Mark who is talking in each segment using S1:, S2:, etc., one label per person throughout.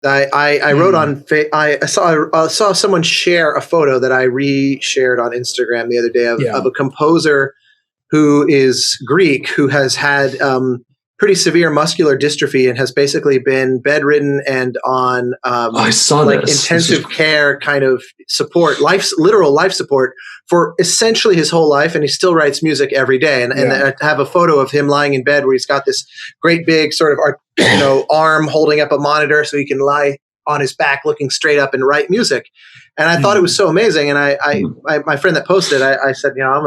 S1: I wrote on I saw someone share a photo that I re-shared on Instagram the other day of a composer who is Greek, who has had pretty severe muscular dystrophy and has basically been bedridden and on
S2: I saw
S1: like intensive care kind of support, literal life support for essentially his whole life, and he still writes music every day. And I have a photo of him lying in bed where he's got this great big sort of arm holding up a monitor so he can lie on his back looking straight up and write music. And I thought it was so amazing. And I my friend that posted, I said, I'm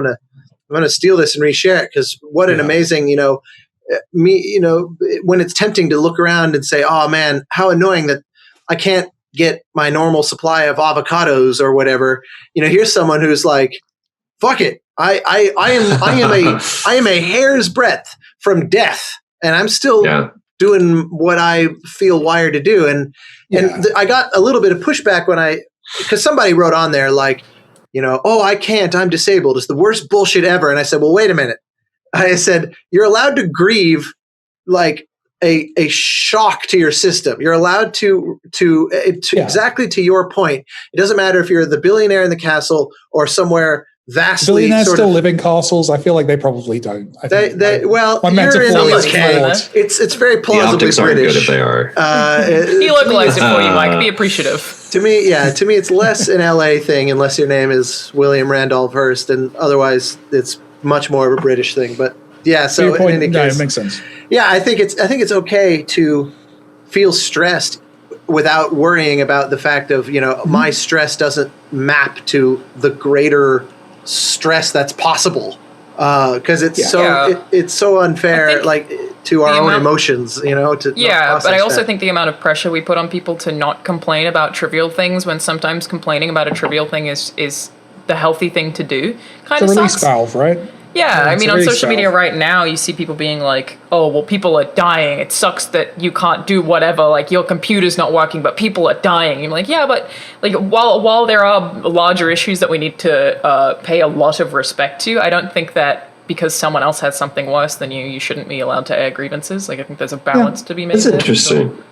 S1: gonna steal this and reshare it, because what an amazing, when it's tempting to look around and say, oh man, how annoying that I can't get my normal supply of avocados or whatever. Here's someone who's like, fuck it. I am a hair's breadth from death, and I'm still doing what I feel wired to do. And I got a little bit of pushback because somebody wrote on there like, I can't, I'm disabled. It's the worst bullshit ever. And I said, well, wait a minute. I said, you're allowed to grieve like a shock to your system. You're allowed to exactly to your point. It doesn't matter if you're the billionaire in the castle or somewhere vastly.
S3: Billionaires still live in castles. I feel like they probably don't.
S1: You're in the UK. It's very plausibly
S2: the
S1: British.
S2: Good if they are.
S4: He localized it for you, Mike. Be appreciative.
S1: To me, it's less an LA thing unless your name is William Randolph Hearst, and otherwise it's much more of a British thing. But so in any case,
S3: it makes sense.
S1: Yeah, I think it's okay to feel stressed without worrying about the fact of my stress doesn't map to the greater stress that's possible, because it's so unfair, like to our own emotions, but
S4: I also think the amount of pressure we put on people to not complain about trivial things, when sometimes complaining about a trivial thing is the healthy thing to do, kind of sucks.
S3: It's a release valve, right?
S4: Yeah, I mean, on social media right now, you see people being like, oh, well, people are dying. It sucks that you can't do whatever. Like, your computer's not working, but people are dying. And you're like, yeah, but like while there are larger issues that we need to pay a lot of respect to, I don't think that because someone else has something worse than you shouldn't be allowed to air grievances. Like, I think there's a balance to be made.
S2: That's interesting. So.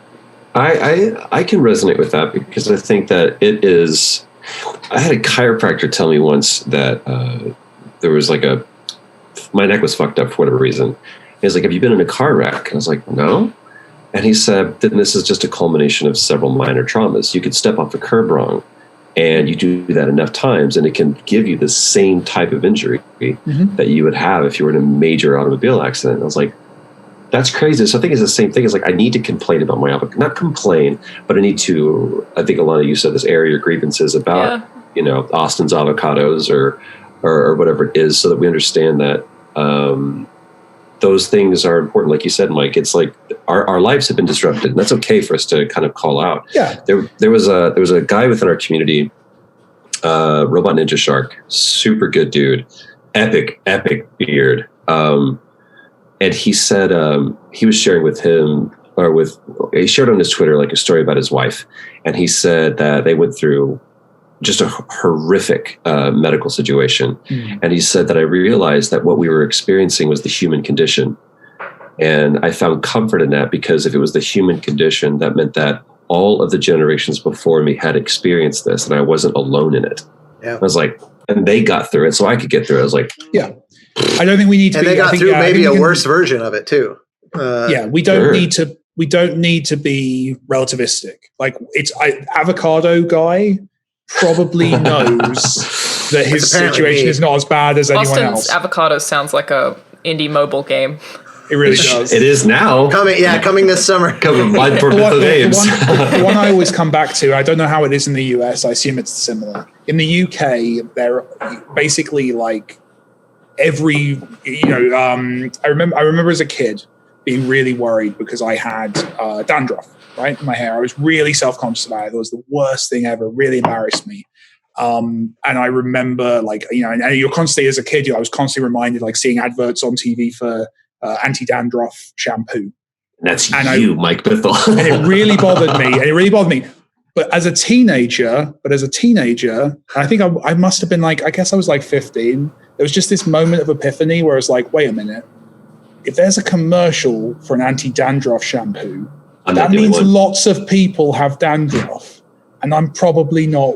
S2: I can resonate with that, because I think that it is... I had a chiropractor tell me once that there was like my neck was fucked up for whatever reason. He was like, have you been in a car wreck? And I was like, no. And he said that this is just a culmination of several minor traumas. You could step off a curb wrong, and you do that enough times, and it can give you the same type of injury that you would have if you were in a major automobile accident. And I was like, that's crazy. So I think it's the same thing. It's like, I need to complain about not complain, but I need to, I think a lot of you said this, air your grievances about, Austin's avocados or whatever it is, so that we understand that those things are important. Like you said, Mike, it's like our lives have been disrupted, and that's okay for us to kind of call out.
S3: Yeah.
S2: There was a guy within our community, Robot Ninja Shark, super good dude, epic beard. And he said he was sharing he shared on his Twitter like a story about his wife, and he said that they went through just a horrific medical situation. And he said that I realized that what we were experiencing was the human condition. And I found comfort in that, because if it was the human condition, that meant that all of the generations before me had experienced this, and I wasn't alone in it. Yeah. I was like, and they got through it, so I could get through it. I was like,
S3: yeah. I don't think we need to.
S1: And they got through maybe a worse version of it too.
S3: We don't need to. We don't need to be relativistic. Like avocado guy probably knows that his situation is not as bad as anyone else.
S4: Austin's avocado sounds like a indie mobile game.
S3: It really does.
S2: It is now.
S1: Coming this summer.
S2: Coming by for games.
S3: The one I always come back to, I don't know how it is in the US, I assume it's similar. In the UK, they're basically like every, I remember as a kid being really worried because I had dandruff, right, in my hair. I was really self-conscious about it. It was the worst thing ever, really embarrassed me. And I remember, like, and you're constantly, as a kid, I was constantly reminded, like, seeing adverts on TV for anti-dandruff shampoo.
S2: Mike Bithell.
S3: And it really bothered me. But as a teenager, I think I must have been like, I guess I was like 15. There was just this moment of epiphany where I was like, wait a minute. If there's a commercial for an anti-dandruff shampoo, that means lots of people have dandruff, and I'm probably not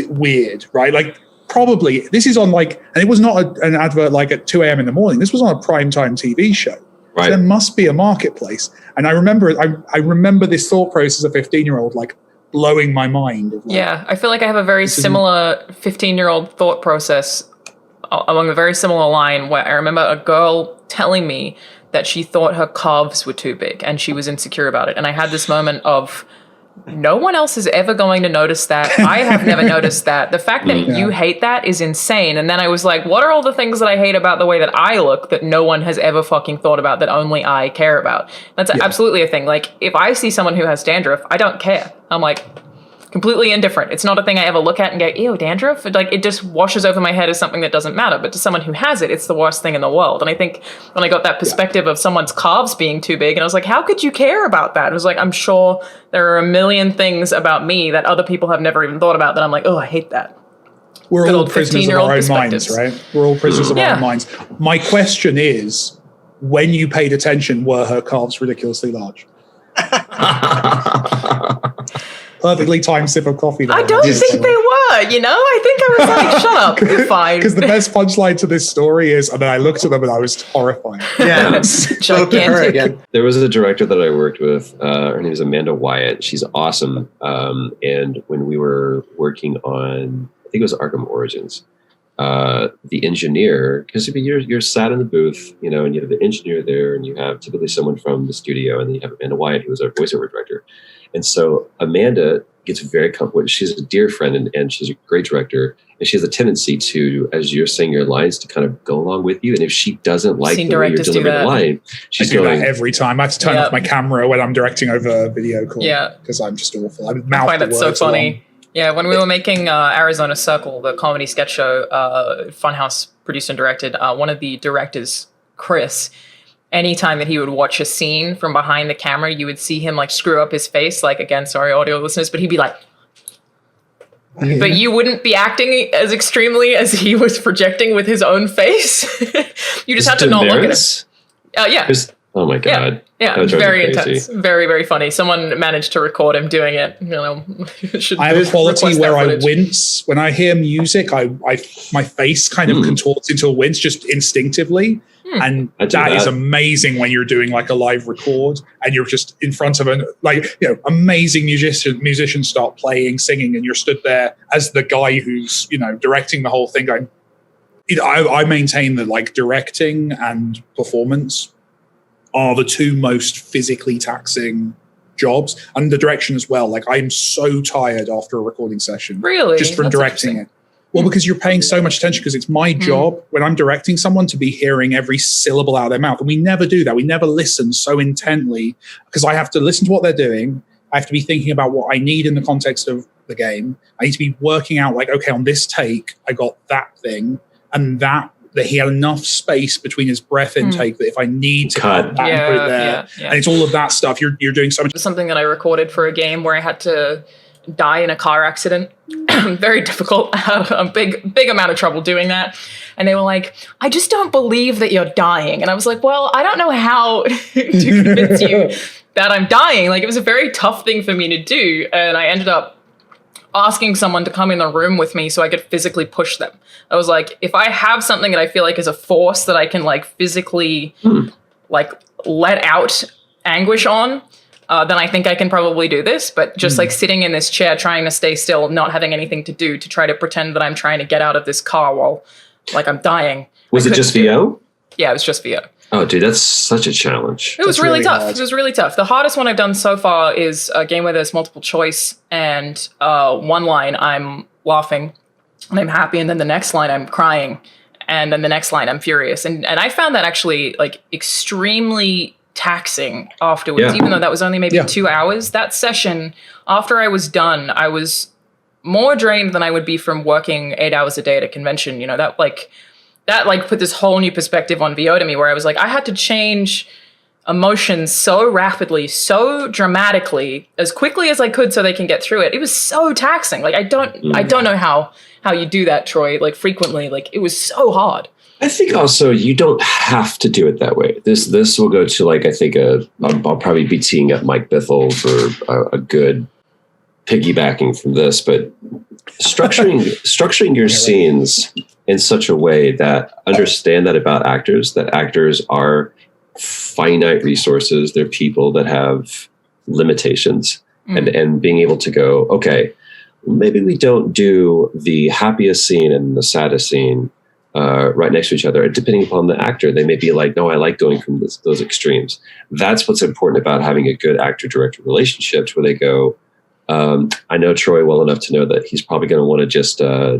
S3: weird, right? Like, probably this is on like, and it was not an advert like at 2 a.m. in the morning. This was on a primetime TV show.
S2: Right.
S3: So there must be a marketplace. And I remember this thought process of a 15-year-old like blowing my mind. Like,
S4: yeah, I feel like I have a very similar 15-year-old thought process along a very similar line, where I remember a girl telling me that she thought her calves were too big and she was insecure about it. And I had this moment of, no one else is ever going to notice that. I have never noticed that. The fact that you hate that is insane. And then I was like, what are all the things that I hate about the way that I look that no one has ever fucking thought about, that only I care about? That's absolutely a thing. Like, if I see someone who has dandruff, I don't care. I'm like, completely indifferent. It's not a thing I ever look at and go, ew, dandruff? Like, it just washes over my head as something that doesn't matter. But to someone who has it, it's the worst thing in the world. And I think when I got that perspective of someone's calves being too big, and I was like, how could you care about that? I was like, I'm sure there are a million things about me that other people have never even thought about that I'm like, oh, I hate that.
S3: We're all prisoners of our own minds, right? We're all prisoners of our own minds. My question is, when you paid attention, were her calves ridiculously large? Perfectly timed sip of coffee.
S4: I don't think they were, you know? I think I was like, shut up, you're fine.
S3: Because the best punchline to this story is, and then I looked at them and I was horrified.
S1: Yeah, spoke to her again.
S2: There was a director that I worked with. Her name is Amanda Wyatt. She's awesome. And when we were working on, I think it was Arkham Origins, the engineer, because you're sat in the booth, you know, and you have the engineer there, and you have typically someone from the studio, and then you have Amanda Wyatt, who was our voiceover director. And so Amanda gets very comfortable. She's a dear friend, and she's a great director. And she has a tendency to, as you're saying your lines, to kind of go along with you. And if she doesn't like the way you're delivering the line, she's going.
S3: That every time. I have to turn off my camera when I'm directing over video call. Yeah, because I'm just awful. I
S4: find that so funny. Yeah, when we were making Arizona Circle, the comedy sketch show, Funhouse produced and directed, one of the directors, Chris, anytime that he would watch a scene from behind the camera, you would see him like screw up his face. Like, again, sorry, audio listeners, but he'd be like, but you wouldn't be acting as extremely as he was projecting with his own face. You just have to not look at him. Yeah.
S2: Oh my God.
S4: Yeah, very intense. Very, very funny. Someone managed to record him doing it. You know,
S3: I have a quality where I wince. When I hear music, my face kind of contorts into a wince just instinctively. And that is amazing when you're doing like a live record and you're just in front of amazing musicians start playing, singing, and you're stood there as the guy who's, you know, directing the whole thing going, you know, I maintain that like directing and performance are the two most physically taxing jobs, and the direction as well. Like, I'm so tired after a recording session.
S4: Really?
S3: Just from directing it. Well, because you're paying so much attention, because it's my job when I'm directing someone to be hearing every syllable out of their mouth. And we never do that. We never listen so intently, because I have to listen to what they're doing. I have to be thinking about what I need in the context of the game. I need to be working out like, okay, on this take, I got that thing and that he had enough space between his breath intake that if I need to cut that and put it there. And it's all of that stuff. You're doing so much.
S4: Something that I recorded for a game where I had to die in a car accident. Very difficult. I had a big amount of trouble doing that. And they were like, I just don't believe that you're dying. And I was like, well, I don't know how to convince you that I'm dying. Like, it was a very tough thing for me to do. And I ended up asking someone to come in the room with me so I could physically push them. I was like, if I have something that I feel like is a force that I can like physically like let out anguish on, then I think I can probably do this. But just like sitting in this chair, trying to stay still, not having anything to do, to try to pretend that I'm trying to get out of this car while like I'm dying.
S2: Was it just VO?
S4: Yeah, it was just VO.
S2: Oh, dude, that's such a challenge.
S4: It was really tough. It was really tough. The hardest one I've done so far is a game where there's multiple choice, and one line I'm laughing and I'm happy, and then the next line I'm crying, and then the next line I'm furious. And I found that actually like extremely taxing afterwards, even though that was only maybe 2 hours. That session, after I was done, I was more drained than I would be from working 8 hours a day at a convention. You know, that put this whole new perspective on VO to me, where I was like, I had to change emotions so rapidly, so dramatically, as quickly as I could so they can get through it. It was so taxing. Like, I don't know how you do that, Troy, like frequently. Like, it was so hard.
S2: I think also you don't have to do it that way. This will go to like, I think I'll probably be teeing up Mike Bithell for a good piggybacking from this, but structuring your scenes in such a way that understand that about actors, that actors are finite resources. They're people that have limitations, and being able to go, okay, maybe we don't do the happiest scene and the saddest scene right next to each other. Depending upon the actor, they may be like, no, I like going from those extremes. That's what's important about having a good actor-director relationship, where they go, I know Troy well enough to know that he's probably going to want to just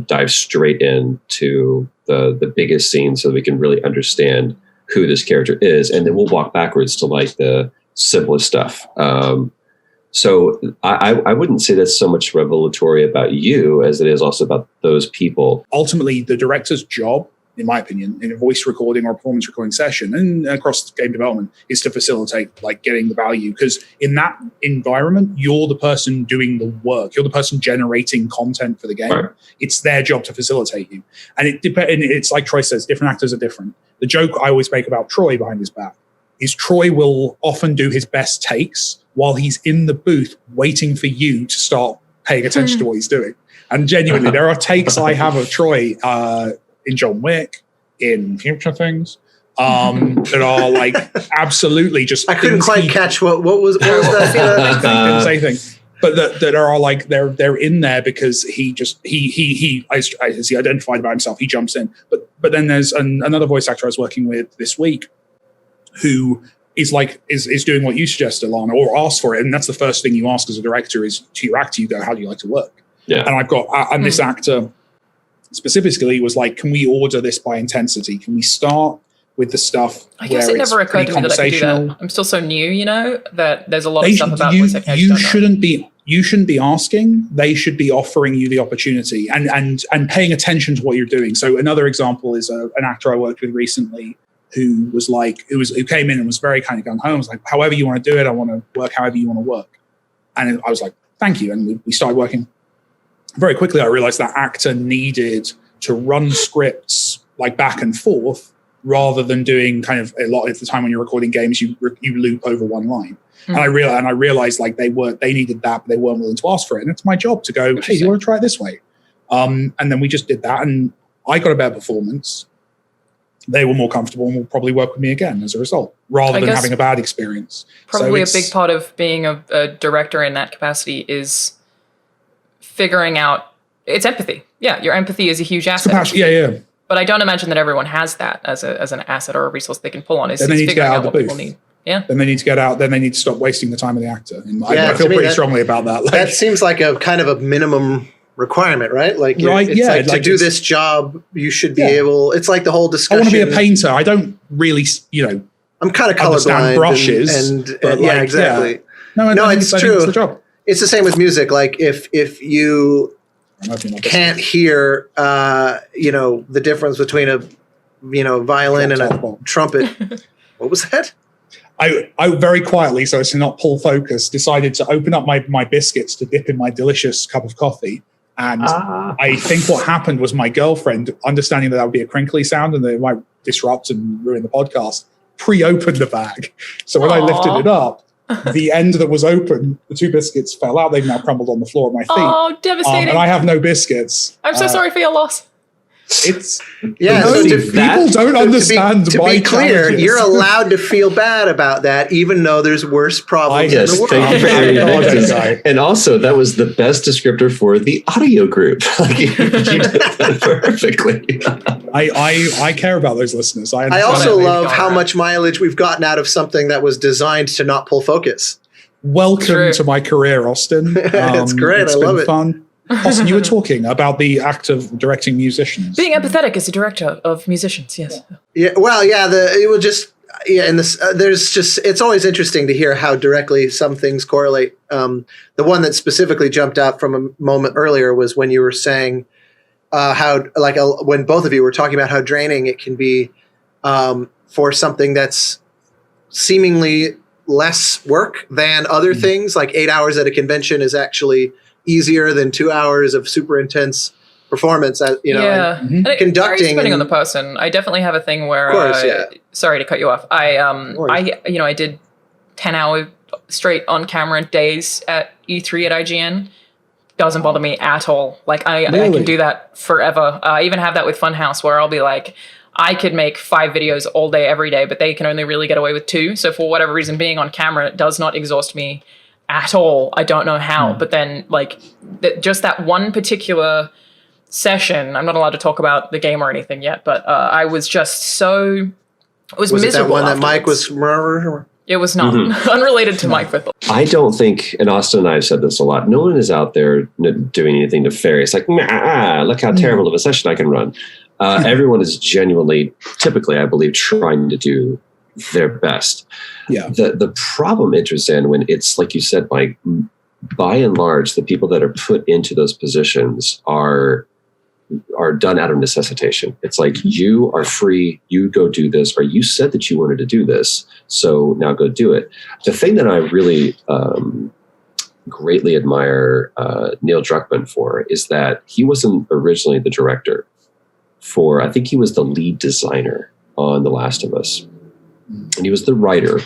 S2: dive straight into the biggest scene so that we can really understand who this character is. And then we'll walk backwards to like the simplest stuff. So I wouldn't say that's so much revelatory about you as it is also about those people.
S3: Ultimately, the director's job, in my opinion, in a voice recording or performance recording session and across game development is to facilitate like getting the value. Because in that environment, you're the person doing the work. You're the person generating content for the game. Right. It's their job to facilitate you. And it's like Troy says, different actors are different. The joke I always make about Troy behind his back is Troy will often do his best takes while he's in the booth waiting for you to start paying attention to what he's doing. And genuinely, there are takes I have of Troy in John Wick, in future things, that are like absolutely just.
S1: I couldn't quite catch what was that?
S3: Didn't say anything. But that are like they're in there because he as he identified about himself, he jumps in. But then there's another voice actor I was working with this week who is doing what you suggested, Alana, or ask for it. And that's the first thing you ask as a director is to your actor, you go, how do you like to work?
S2: Yeah.
S3: And I've got, and this actor specifically was like, can we order this by intensity? Can we start with the stuff?
S4: I guess it never occurred to me that I could do that. I'm still so new, that there's a lot of stuff about voice acting.
S3: You shouldn't be asking. They should be offering you the opportunity and paying attention to what you're doing. So another example is an actor I worked with recently who came in and was very kind of gung ho. I was like, however you want to do it, I want to work however you want to work. And I was like, thank you. And we started working. Very quickly, I realized that actor needed to run scripts like back and forth rather than doing kind of a lot of the time when you're recording games, you loop over one line. And I realized like they needed that, but they weren't willing to ask for it. And it's my job to go, hey, do you want to try it this way? And then we just did that, and I got a better performance. They were more comfortable and will probably work with me again as a result, rather than having a bad experience.
S4: Probably a big part of being a director in that capacity is figuring out it's empathy. Yeah, your empathy is a huge asset.
S3: Yeah.
S4: But I don't imagine that everyone has that as an asset or a resource they can pull on.
S3: Then they need to get out of the booth.
S4: Need. Yeah.
S3: Then they need to get out. Then they need to stop wasting the time of the actor. And I feel pretty strongly about that.
S1: That seems like a kind of a minimum requirement, right? Like, to do this job, you should be able. It's like the whole discussion.
S3: I want to be a painter. I don't really,
S1: I'm kind of colorblind.
S3: Brushes,
S1: exactly.
S3: Yeah. No,
S1: it's true. It's the job. It's the same with music. Like if you can't hear, the difference between a, violin and a trumpet. What was that?
S3: I very quietly, so as to not pull focus, decided to open up my biscuits to dip in my delicious cup of coffee. And I think what happened was my girlfriend, understanding that would be a crinkly sound and that it might disrupt and ruin the podcast, pre-opened the bag. So when I lifted it up, the end that was open, the two biscuits fell out. They've now crumbled on the floor at my feet.
S4: Oh, devastating.
S3: And I have no biscuits.
S4: I'm so sorry for your loss.
S3: It's
S1: people
S3: don't understand.
S1: To be clear, you're allowed to feel bad about that, even though there's worse problems in the world.
S2: Thank you for and also, that was the best descriptor for the audio group. You did that perfectly.
S3: I care about those listeners.
S1: I also love how much mileage we've gotten out of something that was designed to not pull focus.
S3: Welcome to my carear, Austin.
S1: It's great. I love it.
S3: Fun. Austin, you were talking about the act of directing musicians.
S4: Being empathetic as a director of musicians, yes.
S1: Yeah. Well, it's always interesting to hear how directly some things correlate. The one that specifically jumped out from a moment earlier was when you were saying when both of you were talking about how draining it can be for something that's seemingly less work than other things. Like 8 hours at a convention is actually easier than 2 hours of super intense performance, and
S4: And it
S1: conducting.
S4: varies depending on the person. I definitely have a thing where,
S1: of course, yeah.
S4: Sorry to cut you off. I did 10-hour straight on camera days at E3 at IGN. Doesn't bother me at all. Like I can do that forever. I even have that with Funhouse, where I'll be like, I could make 5 videos all day, every day, but they can only really get away with 2. So for whatever reason, being on camera does not exhaust me at all. I don't know how, but then like just that one particular session, I'm not allowed to talk about the game or anything yet, but I was just so, it was miserable.
S1: Was it that one
S4: afterwards.
S1: that Mike was?
S4: It was not unrelated to Mike Fithel.
S2: I don't think, and Austin and I have said this a lot, no one is out there doing anything nefarious. Like, look how terrible of a session I can run. Everyone is genuinely, typically, I believe, trying to do their best.
S3: Yeah.
S2: The problem enters in when it's, like you said, Mike, by and large, the people that are put into those positions are done out of necessitation. It's like, you are free, you go do this, or you said that you wanted to do this, so now go do it. The thing that I really greatly admire Neil Druckmann for is that he wasn't originally the director for, I think he was the lead designer on The Last of Us. And he was the writer,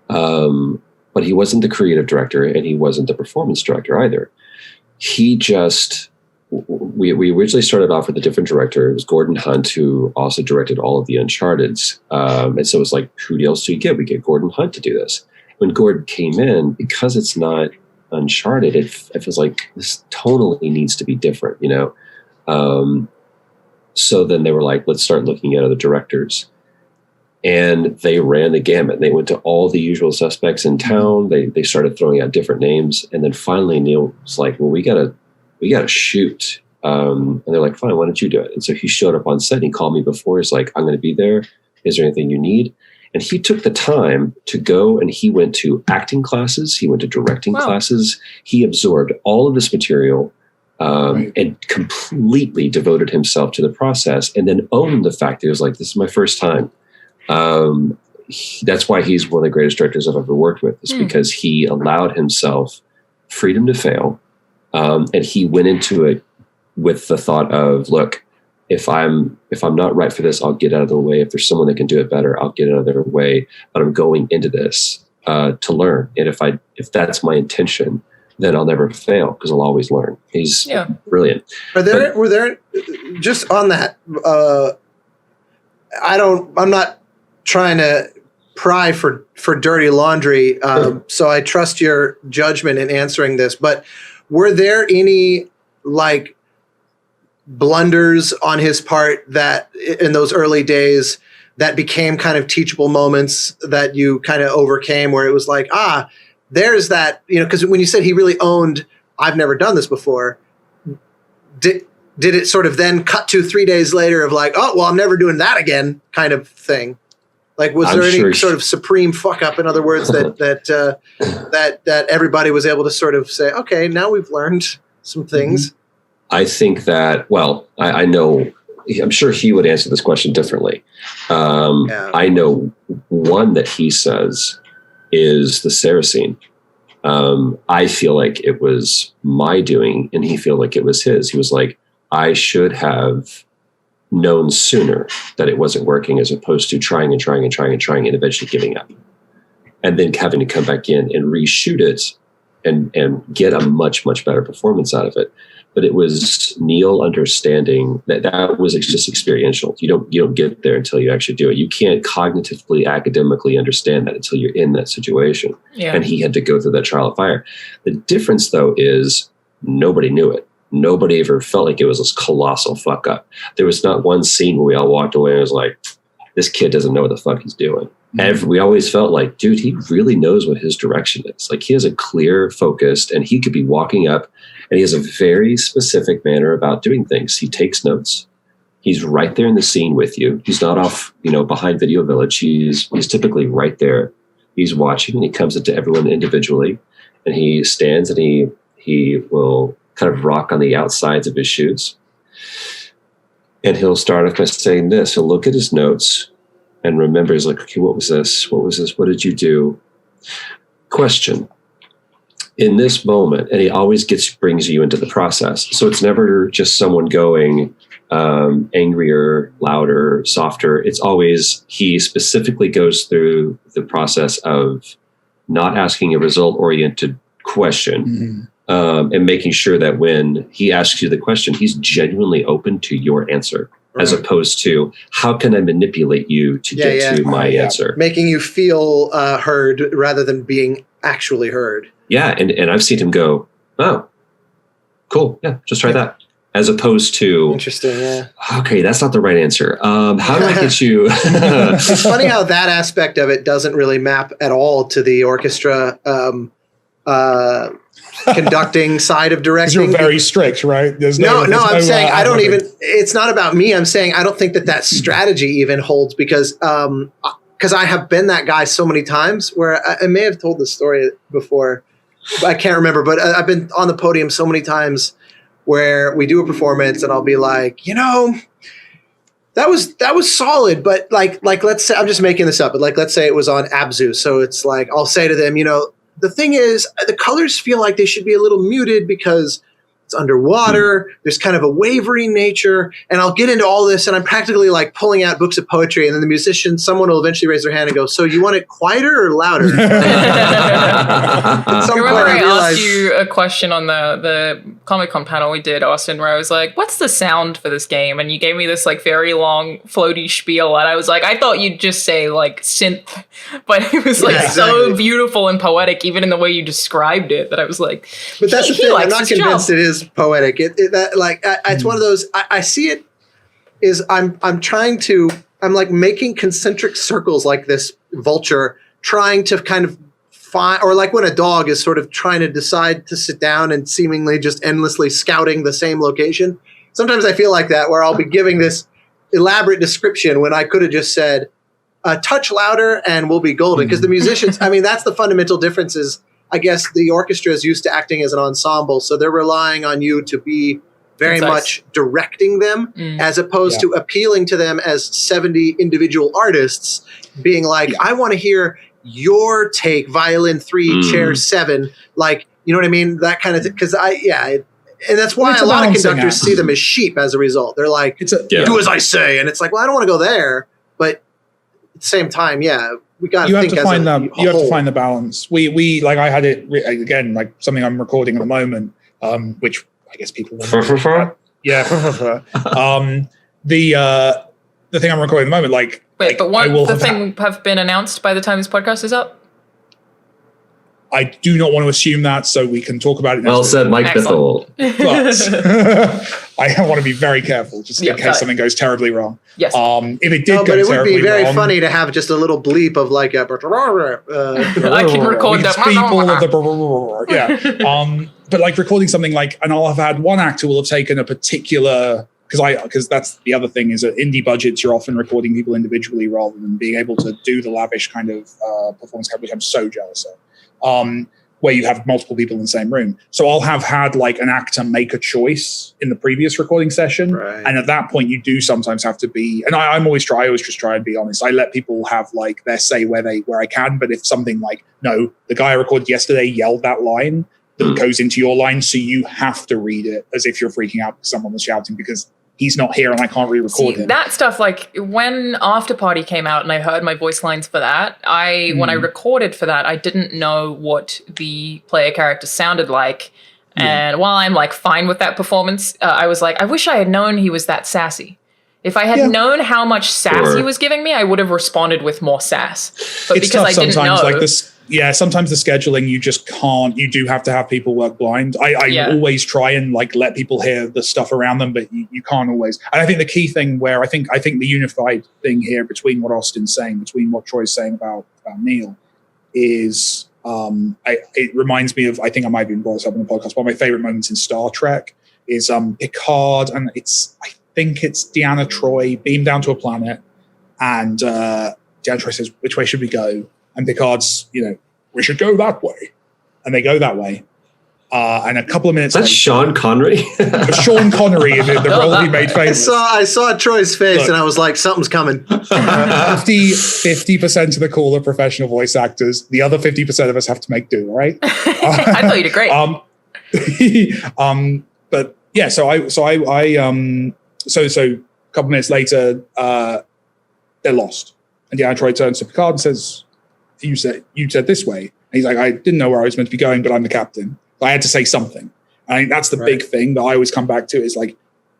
S2: but he wasn't the creative director, and he wasn't the performance director either. He just... We originally started off with a different director. It was Gordon Hunt, who also directed all of the Uncharted's. And so it was like, who else do you get? We get Gordon Hunt to do this. When Gordon came in, because it's not Uncharted, it feels like this tonally needs to be different, So then they were like, let's start looking at other directors. And they ran the gamut. They went to all the usual suspects in town. They started throwing out different names. And then finally Neil was like, well, we got to shoot. And they're like, fine, why don't you do it? And so he showed up on set and he called me before. He's like, I'm going to be there. Is there anything you need? And he took the time to go, and he went to acting classes. He went to directing classes. He absorbed all of this material and completely devoted himself to the process, and then owned the fact that he was like, this is my first time. That's why he's one of the greatest directors I've ever worked with, is because he allowed himself freedom to fail. And he went into it with the thought of, look, if I'm not right for this, I'll get out of the way. If there's someone that can do it better, I'll get out of their way. But I'm going into this to learn. And if that's my intention, then I'll never fail, because I'll always learn. He's brilliant.
S1: Were there just on that? I'm not trying to pry for dirty laundry. So I trust your judgment in answering this, but were there any like blunders on his part that in those early days that became kind of teachable moments that you kind of overcame, where it was like, there's that, because when you said he really owned, I've never done this before, did it sort of then cut to 3 days later of like, oh, well, I'm never doing that again kind of thing? Like, was there any sort of supreme fuck up, in other words, that everybody was able to sort of say, okay, now we've learned some things?
S2: I think that, well, I know, I'm sure he would answer this question differently. I know one that he says is the Saracen. I feel like it was my doing, and he feel like it was his. He was like, I should have known sooner that it wasn't working, as opposed to trying and eventually giving up, and then having to come back in and reshoot it and get a much, much better performance out of it. But it was Neil understanding that was just experiential. You don't get there until you actually do it. You can't cognitively, academically understand that until you're in that situation. Yeah. And he had to go through that trial of fire. The difference, though, is nobody knew it. Nobody ever felt like it was this colossal fuck up. There was not one scene where we all walked away and was like, this kid doesn't know what the fuck he's doing. And we always felt like, dude, he really knows what his direction is. Like, he has a clear, focused, and he could be walking up, and he has a very specific manner about doing things. He takes notes. He's right there in the scene with you. He's not off, behind Video Village. He's typically right there. He's watching, and he comes into everyone individually, and he stands, and he will kind of rock on the outsides of his shoes. And he'll start off by saying this. He'll look at his notes and remember, he's like, okay, what was this? What was this? What did you do? Question. in this moment, and he always brings you into the process. So it's never just someone going angrier, louder, softer. It's always he specifically goes through the process of not asking a result-oriented question, and making sure that when he asks you the question, he's genuinely open to your answer, as opposed to how can I manipulate you to get to my answer,
S1: making you feel heard rather than being actually heard.
S2: Yeah, and I've seen him go, oh, cool, yeah, just try that. As opposed to,
S1: interesting, yeah.
S2: Okay, that's not the right answer. How do I get you?
S1: It's funny how that aspect of it doesn't really map at all to the orchestra conducting side of directing.
S3: You're very strict, right?
S1: I'm saying I don't even. It's not about me. I'm saying I don't think that strategy even holds because I have been that guy so many times where I may have told the story before. I can't remember, but I've been on the podium so many times where we do a performance and I'll be like, that was solid, but like let's say, I'm just making this up, but like let's say it was on Abzu, so it's like I'll say to them, the thing is the colors feel like they should be a little muted because it's underwater. There's kind of a wavering nature, and I'll get into all this, and I'm practically like pulling out books of poetry, and then the musician, someone will eventually raise their hand and go, "So you want it quieter or louder?"
S4: At some point, I asked you a question on the Comic-Con panel we did, Austin, where I was like, "What's the sound for this game?" And you gave me this like very long floaty spiel, and I was like, "I thought you'd just say like synth," but it was like so beautiful and poetic, even in the way you described it, that I was like,
S1: "But that's the thing. I'm not convinced it is poetic. It's one of those. I see it is I'm like making concentric circles like this vulture, trying to kind of find, or like when a dog is sort of trying to decide to sit down and seemingly just endlessly scouting the same location. Sometimes I feel like that, where I'll be giving this elaborate description when I could have just said, touch louder and we'll be golden. Because the musicians, that's the fundamental difference is, I guess the orchestra is used to acting as an ensemble, so they're relying on you to be very much directing them as opposed to appealing to them as 70 individual artists being like, I want to hear your take, violin 3, chair 7, like, you know what I mean? That kind of thing. Because and that's why a lot of conductors see them as sheep as a result. They're like, do as I say. And it's like, well, I don't want to go there. But at the same time, we got to think
S3: find that. You have to find the balance. We like I had it again, like something I'm recording at the moment, which I guess people will know. The thing I'm recording at the moment, like
S4: wait, but won't the thing have been announced by the time this podcast is up?
S3: I do not want to assume that, so we can talk about it next
S2: Well said, Mike Bithell.
S3: But I want to be very careful, just in case something goes terribly wrong.
S4: Yes.
S3: If it did go terribly wrong...
S1: But it would be very funny to have just a little bleep of like a...
S4: I can record that.
S3: But like recording something like... And I'll have had one actor will have taken a particular... Because that's the other thing is at indie budgets, you're often recording people individually rather than being able to do the lavish kind of performance, which I'm so jealous of. Where you have multiple people in the same room. So I'll have had like an actor make a choice in the previous recording session.
S1: Right.
S3: And at that point you do sometimes have to be, and I always just try and be honest. I let people have like their say where I can, but if something like, no, the guy I recorded yesterday yelled that line that goes into your line, so you have to read it as if you're freaking out because someone was shouting because he's not here and I can't re-record him.
S4: That stuff, like when After Party came out and I heard my voice lines for that, when I recorded for that, I didn't know what the player character sounded like. And while I'm like fine with that performance, I was like, I wish I had known he was that sassy. If I had known how much sass he was giving me, I would have responded with more sass. But
S3: it's
S4: because I didn't know.
S3: Like this, sometimes the scheduling, you just can't. You do have to have people work blind. I always try and like let people hear the stuff around them, but you can't always. And I think the key thing where I think the unified thing here between what Austin's saying, between what Troy's saying about Neil, is it reminds me of, I think I might have been brought this up in the podcast, one of my favorite moments in Star Trek is Picard, and I think it's Deanna Troi beamed down to a planet, and Deanna Troi says, which way should we go? And Picard's, we should go that way. And they go that way. And a couple of minutes
S2: That's
S3: later,
S2: Sean Connery?
S3: Sean Connery in the role he made famous.
S1: I saw Troy's face and I was like, something's coming.
S3: 50% of the call are professional voice actors. The other 50% of us have to make do, right?
S4: I thought you did great.
S3: But yeah, so a couple minutes later, they're lost. And the android turns to Picard and says, you said this way. And he's like, I didn't know where I was meant to be going, but I'm the captain. I had to say something. I think that's the big thing that I always come back to is like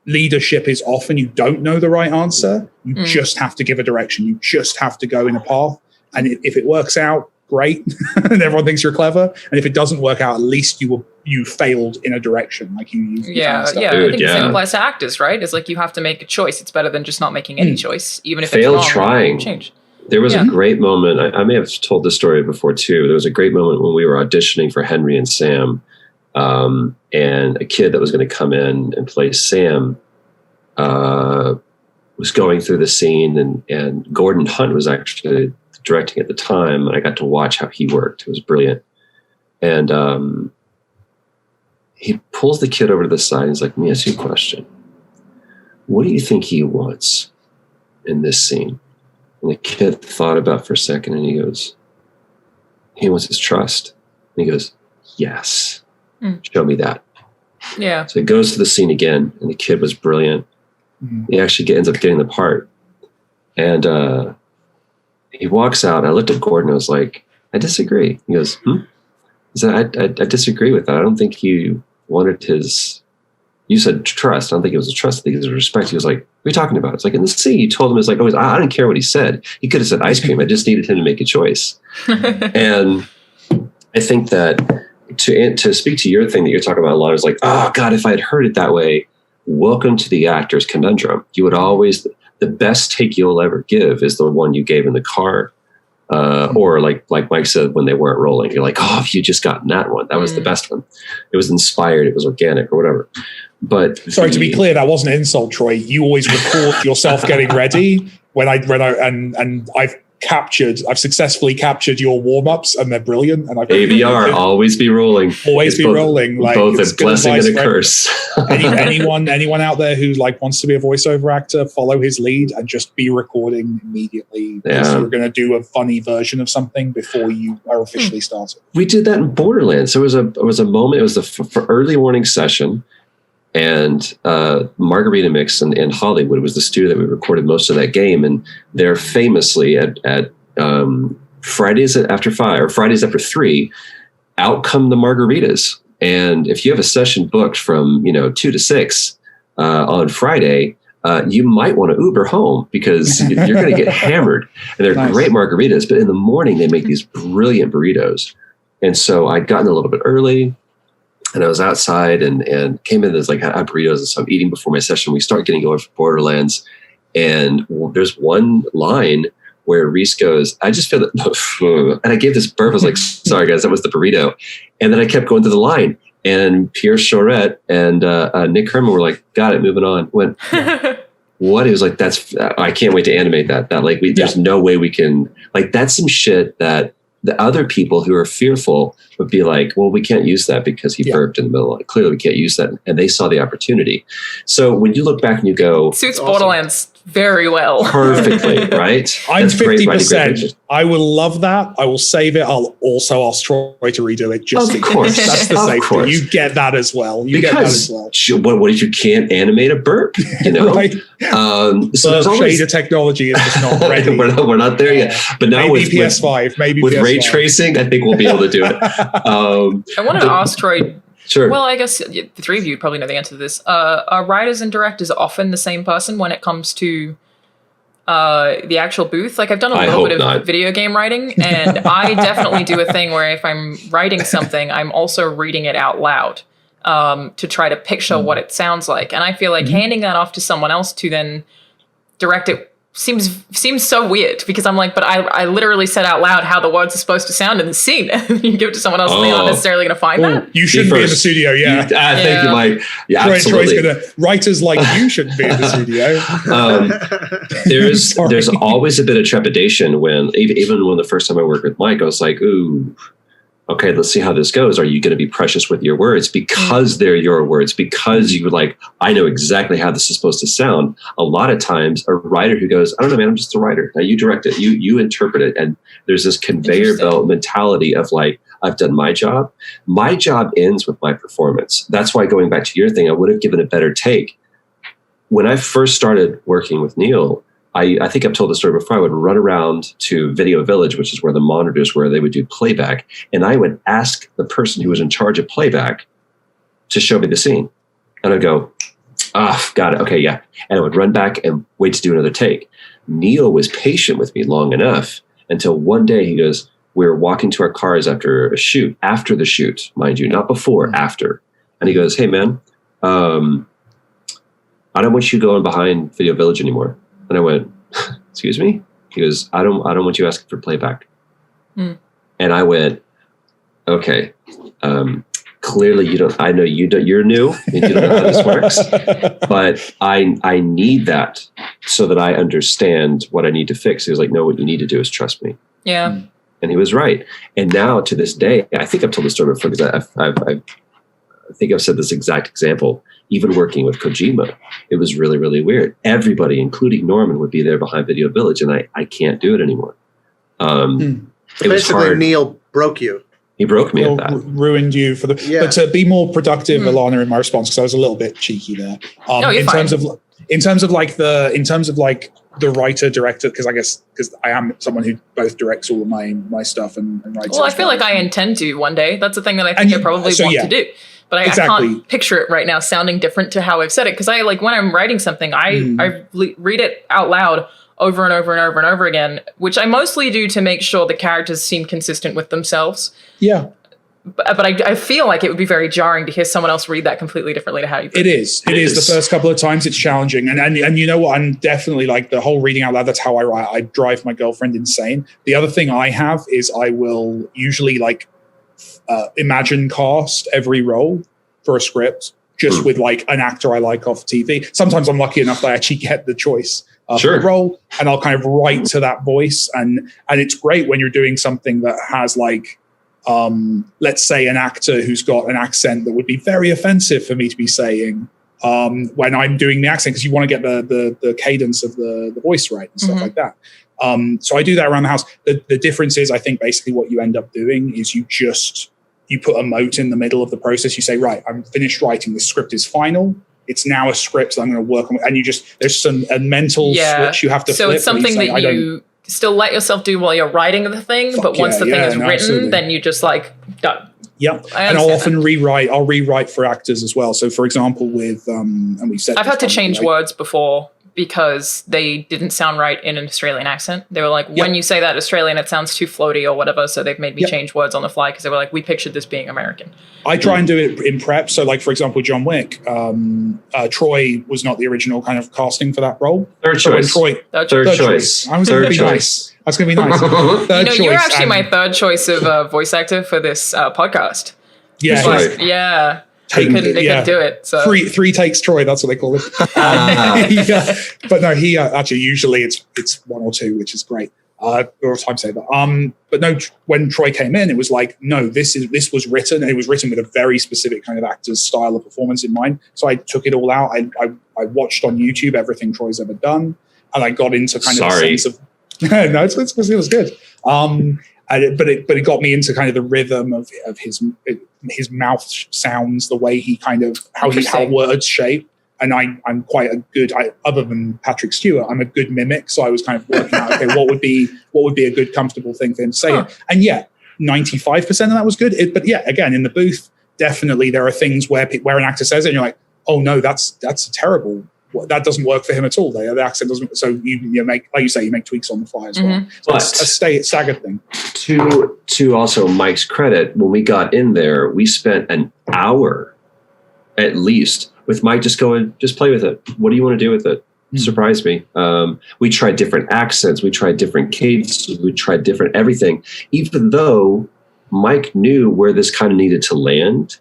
S3: leadership is often you don't know the right answer. You just have to give a direction. You just have to go in a path. And if it works out, great. And everyone thinks you're clever. And if it doesn't work out, at least you failed in a direction. Like you
S4: I think the same applies to actors, right? It's like you have to make a choice. It's better than just not making any choice, even if
S2: failed
S4: it's wrong.
S2: Trying.
S4: Change.
S2: There was a great moment. I may have told this story before too. There was a great moment when we were auditioning for Henry and Sam, and a kid that was going to come in and play Sam was going through the scene, and Gordon Hunt was actually directing at the time, and I got to watch how he worked. It was brilliant. And he pulls the kid over to the side and he's like, let me ask you a question. What do you think he wants in this scene? And the kid thought about for a second and he goes, he wants his trust. And he goes, yes, show me that.
S4: Yeah.
S2: So he goes to the scene again, and the kid was brilliant. He actually ends up getting the part. And he walks out. I looked at Gordon. I was like, I disagree. He goes, He said, I disagree with that. I don't think he wanted you said trust. I don't think it was a trust. I think it was a respect. He was like, what are you talking about? It's like in the scene, you told him, it's like, oh, I didn't care what he said. He could have said ice cream. I just needed him to make a choice. And I think that to speak to your thing that you're talking about a lot is like, oh God, if I had heard it that way, welcome to the actor's conundrum. You would always, the best take you'll ever give is the one you gave in the car. Or like Mike said, when they weren't rolling, you're like, oh, if you just gotten that one, that was the best one. It was inspired. It was organic or whatever. But
S3: sorry, to be clear, that wasn't an insult, Troy. You always record yourself getting ready I've successfily captured your warm-ups, and they're brilliant. And
S2: AVR, always be rolling.
S3: Always be rolling.
S2: Like both a blessing and a curse.
S3: anyone out there who wants to be a voiceover actor, follow his lead and just be recording immediately. Because you're going to do a funny version of something before you are officially started. We
S2: did that in Borderlands. It was a moment. It was the early warning session. And Margarita Mix in Hollywood was the studio that we recorded most of that game. And they're famously at Fridays after 5 or Fridays after 3, out come the margaritas. And if you have a session booked from 2 to 6 on Friday, you might want to Uber home because you're going to get hammered. And they're great margaritas. But in the morning, they make these brilliant burritos. And so I'd gotten a little bit early. And I was outside and came in, there's like burritos, and so I'm eating before my session. We start getting going for Borderlands. And there's one line where Reese goes, I just feel that, and I gave this burp. I was like, sorry guys, that was the burrito. And then I kept going through the line. And Pierre Charette and Nick Herman were like, got it, moving on. Went, what? He was like, I can't wait to animate that. There's no way we can, that's some shit that the other people who are fearful would be like, well, we can't use that because he burped in the middle. Clearly we can't use that. And they saw the opportunity. So when you look back and you go,
S4: suits Borderlands very well.
S2: Perfectly, right?
S3: I'm 50%. I will love that. I will save it. I'll also ask Troy to redo it. Just
S2: of course.
S3: That's the safety. You get that as well. What
S2: if you can't animate a burp? Right.
S3: So there's always the technology is just not ready.
S2: we're not there yet. But now
S3: maybe PS5,
S2: with ray tracing, I think we'll be able to do it.
S4: I wanted to ask Troy.
S2: Sure.
S4: Well, I guess the three of you probably know the answer to this. Are writers and directors often the same person when it comes to the actual booth? Like I've done a little bit of video game writing, and I definitely do a thing where if I'm writing something, I'm also reading it out loud to try to picture what it sounds like. And I feel like handing that off to someone else to then direct it seems so weird because I'm like, but I literally said out loud how the words are supposed to sound in the scene. You give it to someone else and they're not necessarily going to find that.
S3: You shouldn't be in the studio, yeah.
S2: I think you might. Yeah, absolutely.
S3: Writers like you shouldn't be in the studio.
S2: There's always a bit of trepidation when, even when the first time I worked with Mike, I was like, ooh, okay, let's see how this goes. Are you going to be precious with your words because they're your words, because you like, I know exactly how this is supposed to sound. A lot of times a writer who goes, I don't know, man, I'm just a writer. Now you direct it, you interpret it. And there's this conveyor belt mentality of like, I've done my job. My job ends with my performance. That's why, going back to your thing, I would have given a better take. When I first started working with Neil, I think I've told the story before. I would run around to Video Village, which is where the monitors were. They would do playback. And I would ask the person who was in charge of playback to show me the scene. And I'd go, got it. Okay, yeah. And I would run back and wait to do another take. Neil was patient with me long enough until one day he goes, we were walking to our cars after the shoot, mind you, not before, after. And he goes, hey, man, I don't want you going behind Video Village anymore. And I went, excuse me? He goes, I don't want you asking for playback. And I went, okay, clearly you don't, I know you're new and you don't know how this works, but I need that so that I understand what I need to fix. He was like, no, what you need to do is trust me.
S4: Yeah.
S2: And he was right. And now to this day, I think I've told the story before because I think I've said this exact example. Even working with Kojima, it was really, really weird. Everybody, including Norman, would be there behind Video Village, and I can't do it anymore. It was hard.
S1: Neil broke you.
S2: He broke me at that.
S3: Ruined you for the. Yeah. But to be more productive, Alana, in my response, because I was a little bit cheeky there. In terms of the writer director, because I am someone who both directs all of my stuff and writes.
S4: Well, I feel like I intend to one day. That's the thing that I think I probably want to do. But I can't picture it right now sounding different to how I've said it. Because I like when I'm writing something, I read it out loud over and over and over and over again, which I mostly do to make sure the characters seem consistent with themselves.
S3: Yeah.
S4: But I feel like it would be very jarring to hear someone else read that completely differently to how you.
S3: It is. The first couple of times it's challenging, and you know what? I'm definitely like the whole reading out loud. That's how I write. I drive my girlfriend insane. The other thing I have is I will usually like imagine cast every role for a script just with like an actor I like off TV. Sometimes I'm lucky enough that I actually get the choice for the role, and I'll kind of write to that voice, and it's great when you're doing something that has like. Let's say an actor who's got an accent that would be very offensive for me to be saying when I'm doing the accent, because you want to get the cadence of the voice right and stuff like that. So I do that around the house. The difference is, I think, basically what you end up doing is you put a moat in the middle of the process. You say, right, I'm finished writing. The script is final. It's now a script that I'm going to work on. And there's a mental switch you have to flip.
S4: So it's something that you still let yourself do while you're writing the thing, but once the thing is written, absolutely. Then you just like done.
S3: Yep. And I'll often rewrite for actors as well. So for example, with and we said
S4: I've had to change words before because they didn't sound right in an Australian accent. They were like, when you say that Australian, it sounds too floaty or whatever. So they've made me change words on the fly because they were like, we pictured this being American.
S3: I try and do it in prep. So like, for example, John Wick, Troy was not the original kind of casting for that role.
S2: Third choice.
S3: Third choice. I was going to be nice. That's going to be nice. Third choice.
S4: You're actually my third choice of voice actor for this podcast.
S3: Yeah.
S2: Right.
S4: Yeah. They couldn't do it. So
S3: three takes Troy. That's what they call it. But no, he actually usually it's one or two, which is great. Or a time saver. But no, when Troy came in, it was like, no, this was written, and it was written with a very specific kind of actor's style of performance in mind. So I took it all out. I watched on YouTube everything Troy's ever done, and I got into kind of the sense of no, it was good. But it got me into kind of the rhythm of his mouth sounds, the way he kind of how words shape. And I'm quite a good, other than Patrick Stewart, I'm a good mimic. So I was kind of working out, okay, what would be a good, comfortable thing for him to say? And 95% of that was good. But again, in the booth, definitely there are things where an actor says it and you're like, oh no, that's terrible. That doesn't work for him at all. The accent doesn't. So you make, like you say, you make tweaks on the fly as well. So it's a staggered thing.
S2: To also Mike's credit, when we got in there, we spent an hour at least with Mike just going, just play with it. What do you want to do with it? Surprise me. We tried different accents. We tried different cadences. We tried different everything. Even though Mike knew where this kind of needed to land,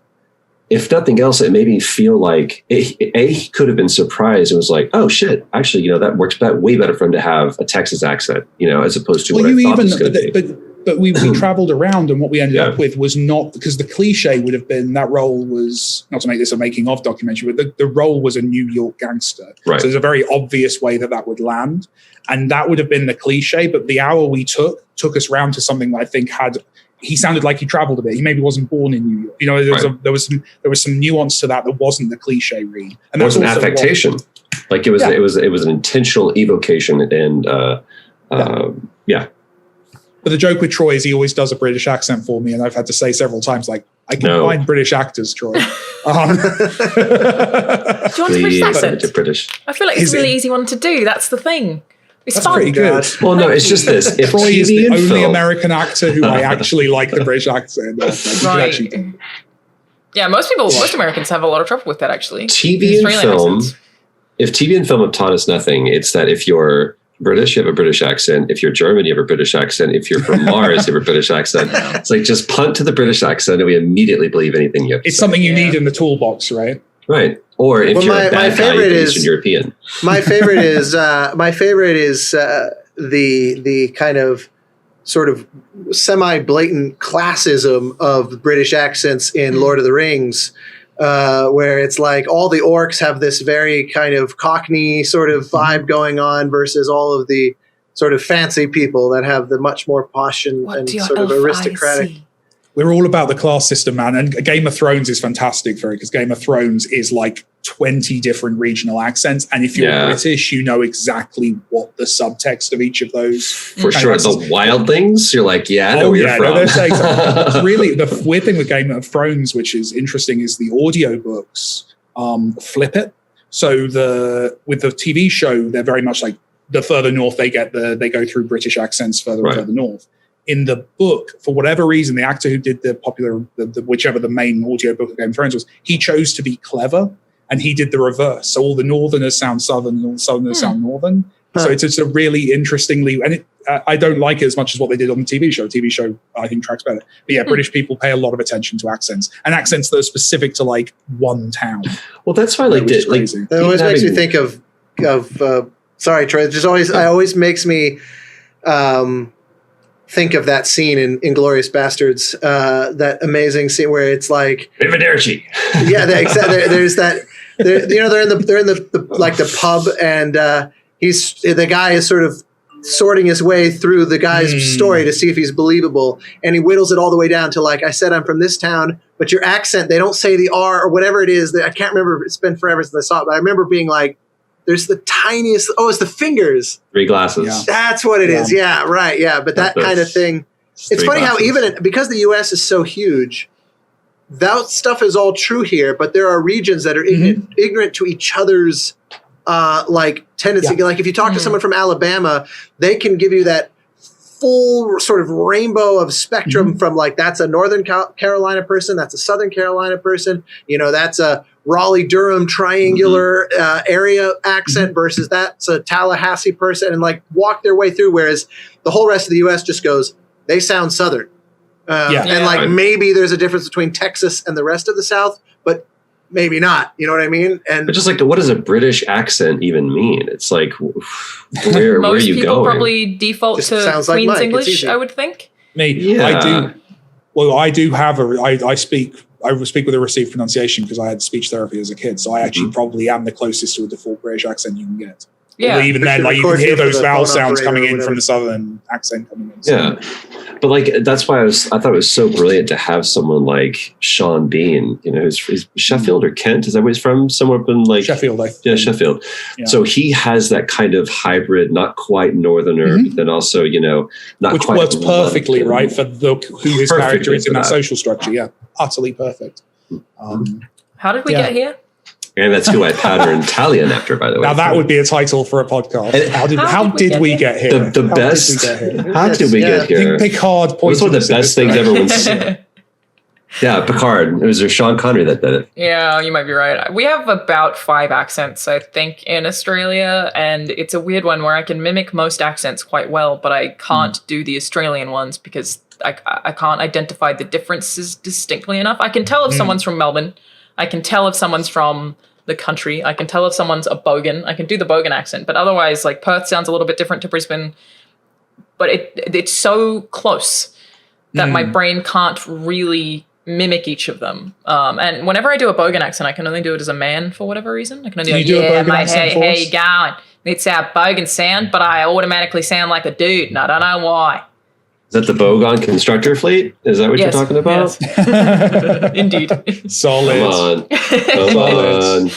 S2: if nothing else, it made me feel like he could have been surprised. It was like, oh shit, actually, that works way better for him to have a Texas accent, as opposed to what I thought it was going to be.
S3: But we traveled around, and what we ended up with was not, because the cliche would have been that role was, not to make this a making of documentary, but the role was a New York gangster.
S2: Right.
S3: So there's a very obvious way that would land. And that would have been the cliche, but the hour we took us round to something that I think he sounded like he traveled a bit. He maybe wasn't born in New York. You know, there was some nuance to that wasn't the cliche read. And
S2: there was an affectation. Like it was an intentional evocation, and
S3: But the joke with Troy is he always does a British accent for me, and I've had to say several times, like, I can find British actors, Troy.
S4: Do you want a British accent?
S2: British.
S4: I feel like it's a really easy one to do. That's the thing. It's fun.
S3: Pretty good.
S2: Well, no, it's just this. If
S3: Troy is
S2: TV
S3: the only
S2: film,
S3: American actor who I actually like the British accent.
S4: Right. Yeah, most Americans have a lot of trouble with that, actually.
S2: TV and film. Accents. If TV and film have taught us nothing, it's that if you're British, you have a British accent. If you're German, you have a British accent. If you're from Mars, you have a British accent. It's like, just punt to the British accent and we immediately believe anything you have to say.
S3: It's something you need in the toolbox, right?
S2: Right. Or if you're a bad guy, you're Eastern European.
S1: My favorite is the kind of sort of semi-blatant classism of British accents in Lord of the Rings. Where it's like all the orcs have this very kind of Cockney sort of vibe going on versus all of the sort of fancy people that have the much more posh and sort of aristocratic.
S3: We're all about the class system, man. And Game of Thrones is fantastic for it, because Game of Thrones is like 20 different regional accents. And if you're British, you know exactly what the subtext of each of those.
S2: For sure. The wildlings, you're like, I know where you're from.
S3: No, really, the weird thing with Game of Thrones, which is interesting, is the audiobooks flip it. So with the TV show, they're very much like the further north they get, they go through British accents further and further north. In the book, for whatever reason, the actor who did the popular, whichever the main audiobook of Game of Thrones was, he chose to be clever, and he did the reverse. So all the Northerners sound Southern, and all the Southerners sound Northern. So it's a really interestingly, and I don't like it as much as what they did on the TV show. The TV show, I think, tracks better. But yeah, British people pay a lot of attention to accents, and accents that are specific to like one town.
S2: Well, that's why
S1: that always makes me think of sorry, Troy. It always makes me think of that scene in Inglourious Bastards, that amazing scene where it's like
S2: Arrivederci.
S1: Yeah, there's that. They're in the pub, and the guy is sort of sorting his way through the guy's story to see if he's believable, and he whittles it all the way down to, like, I said, I'm from this town, but your accent, they don't say the R or whatever it is. I can't remember. It's been forever since I saw it, but I remember being like, there's the tiniest, it's the fingers.
S2: 3 glasses.
S1: Yeah. That's what it is. Yeah, right. Yeah. But that kind of thing. It's funny how because the U.S. is so huge, that stuff is all true here, but there are regions that are ignorant to each other's tendency. Yeah. Like if you talk to someone from Alabama, they can give you that full sort of rainbow of spectrum from like, that's a Northern Carolina person, that's a Southern Carolina person, that's a Raleigh-Durham triangular area accent versus that's a Tallahassee person, and like walk their way through, whereas the whole rest of the U.S. just goes, they sound Southern. And maybe there's a difference between Texas and the rest of the South, but maybe not. You know what I mean?
S2: But just like, what does a British accent even mean? It's like, where are you going? Most
S4: people probably default to Queen's English, I would think.
S3: I do. Well, I do have I speak with a received pronunciation because I had speech therapy as a kid. So I actually probably am the closest to a default British accent you can get. Yeah. Although even then, like, you can hear those vowel sounds coming in from the Southern accent coming in. So.
S2: Yeah. But like, that's why I thought it was so brilliant to have someone like Sean Bean, who's Sheffield or Kent. Is that where he's from? Somewhere up in like
S3: Sheffield.
S2: Sheffield. Yeah. So he has that kind of hybrid, not quite Northerner, but then also, not
S3: which
S2: quite.
S3: Which works perfectly, right, for who his character is in that social structure. Yeah. Utterly perfect.
S4: How did we get here?
S2: And that's who I pattern Italian after, by the way.
S3: Now that would be a title for a podcast. How did we get here?
S2: How did we get here?
S3: I think Picard pointed.
S2: It was one of the best things everyone's seen. Yeah, Picard. It was Sean Connery that did it.
S4: Yeah, you might be right. We have about 5 accents, I think, in Australia, and it's a weird one where I can mimic most accents quite well, but I can't do the Australian ones because I can't identify the differences distinctly enough. I can tell if someone's from Melbourne. I can tell if someone's from the country. I can tell if someone's a Bogan. I can do the Bogan accent, but otherwise, like, Perth sounds a little bit different to Brisbane. but it's so close that my brain can't really mimic each of them. And whenever I do a Bogan accent, I can only do it as a man for whatever reason. I can only
S3: do a Bogan
S4: mate,
S3: accent
S4: hey,
S3: for
S4: how
S3: us?
S4: you going? It's our Bogan sound, but I automatically sound like a dude, and I don't know why.
S2: Is that the Bogon constructor fleet? Is that what you're talking about?
S4: Yes. Indeed.
S3: Solid.
S2: Come on.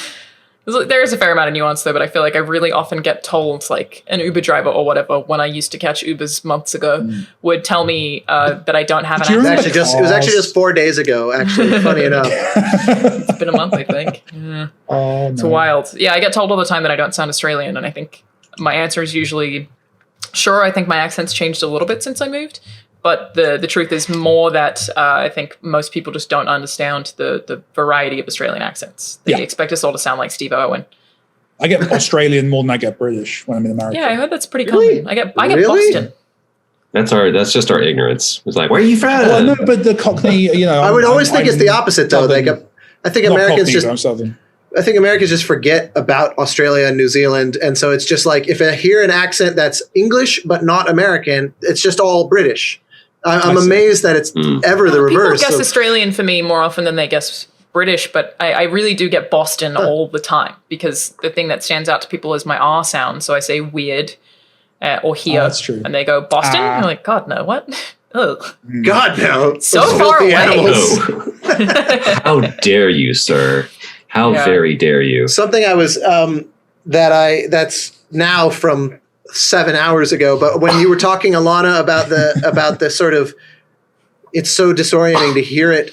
S4: There is a fair amount of nuance though, but I feel like I really often get told, like an Uber driver or whatever, when I used to catch Ubers months ago, would tell me that I don't have an
S3: Do you
S4: accent.
S1: It was actually just 4 days ago, actually, funny enough.
S4: It's been a month, I think. Yeah.
S3: Oh,
S4: It's
S3: no.
S4: wild. Yeah, I get told all the time that I don't sound Australian, and I think my answer is usually, sure, I think my accent's changed a little bit since I moved, but the truth is more that I think most people just don't understand the variety of Australian accents. They expect us all to sound like Steve Irwin.
S3: I get Australian more than I get British when I'm in America.
S4: Yeah, I heard that's pretty
S1: Really?
S4: common. I get
S1: Really?
S4: Boston.
S2: That's just our ignorance. It's like, where are you from?
S3: Well, no, but the Cockney,
S1: I would always think it's the opposite, though. Like, I think Americans
S3: I'm Southern.
S1: I think Americans just forget about Australia and New Zealand, and so it's just like if I hear an accent that's English but not American, it's just all British. I'm amazed that it's ever the reverse.
S4: People guess
S1: So-
S4: Australian for me more often than they guess British, but I really do get Boston all the time because the thing that stands out to people is my R sound. So I say weird or here,
S3: that's true.
S4: and they go Boston. You're like, God, no, what? Ugh.
S1: God, no.
S4: So
S1: Those
S4: far
S1: filthy
S4: away.
S1: animals.
S2: No. How dare you, sir? How very dare you?
S1: Something I was that's now from 7 hours ago, but when you were talking, Alana, about the sort of, it's so disorienting to hear it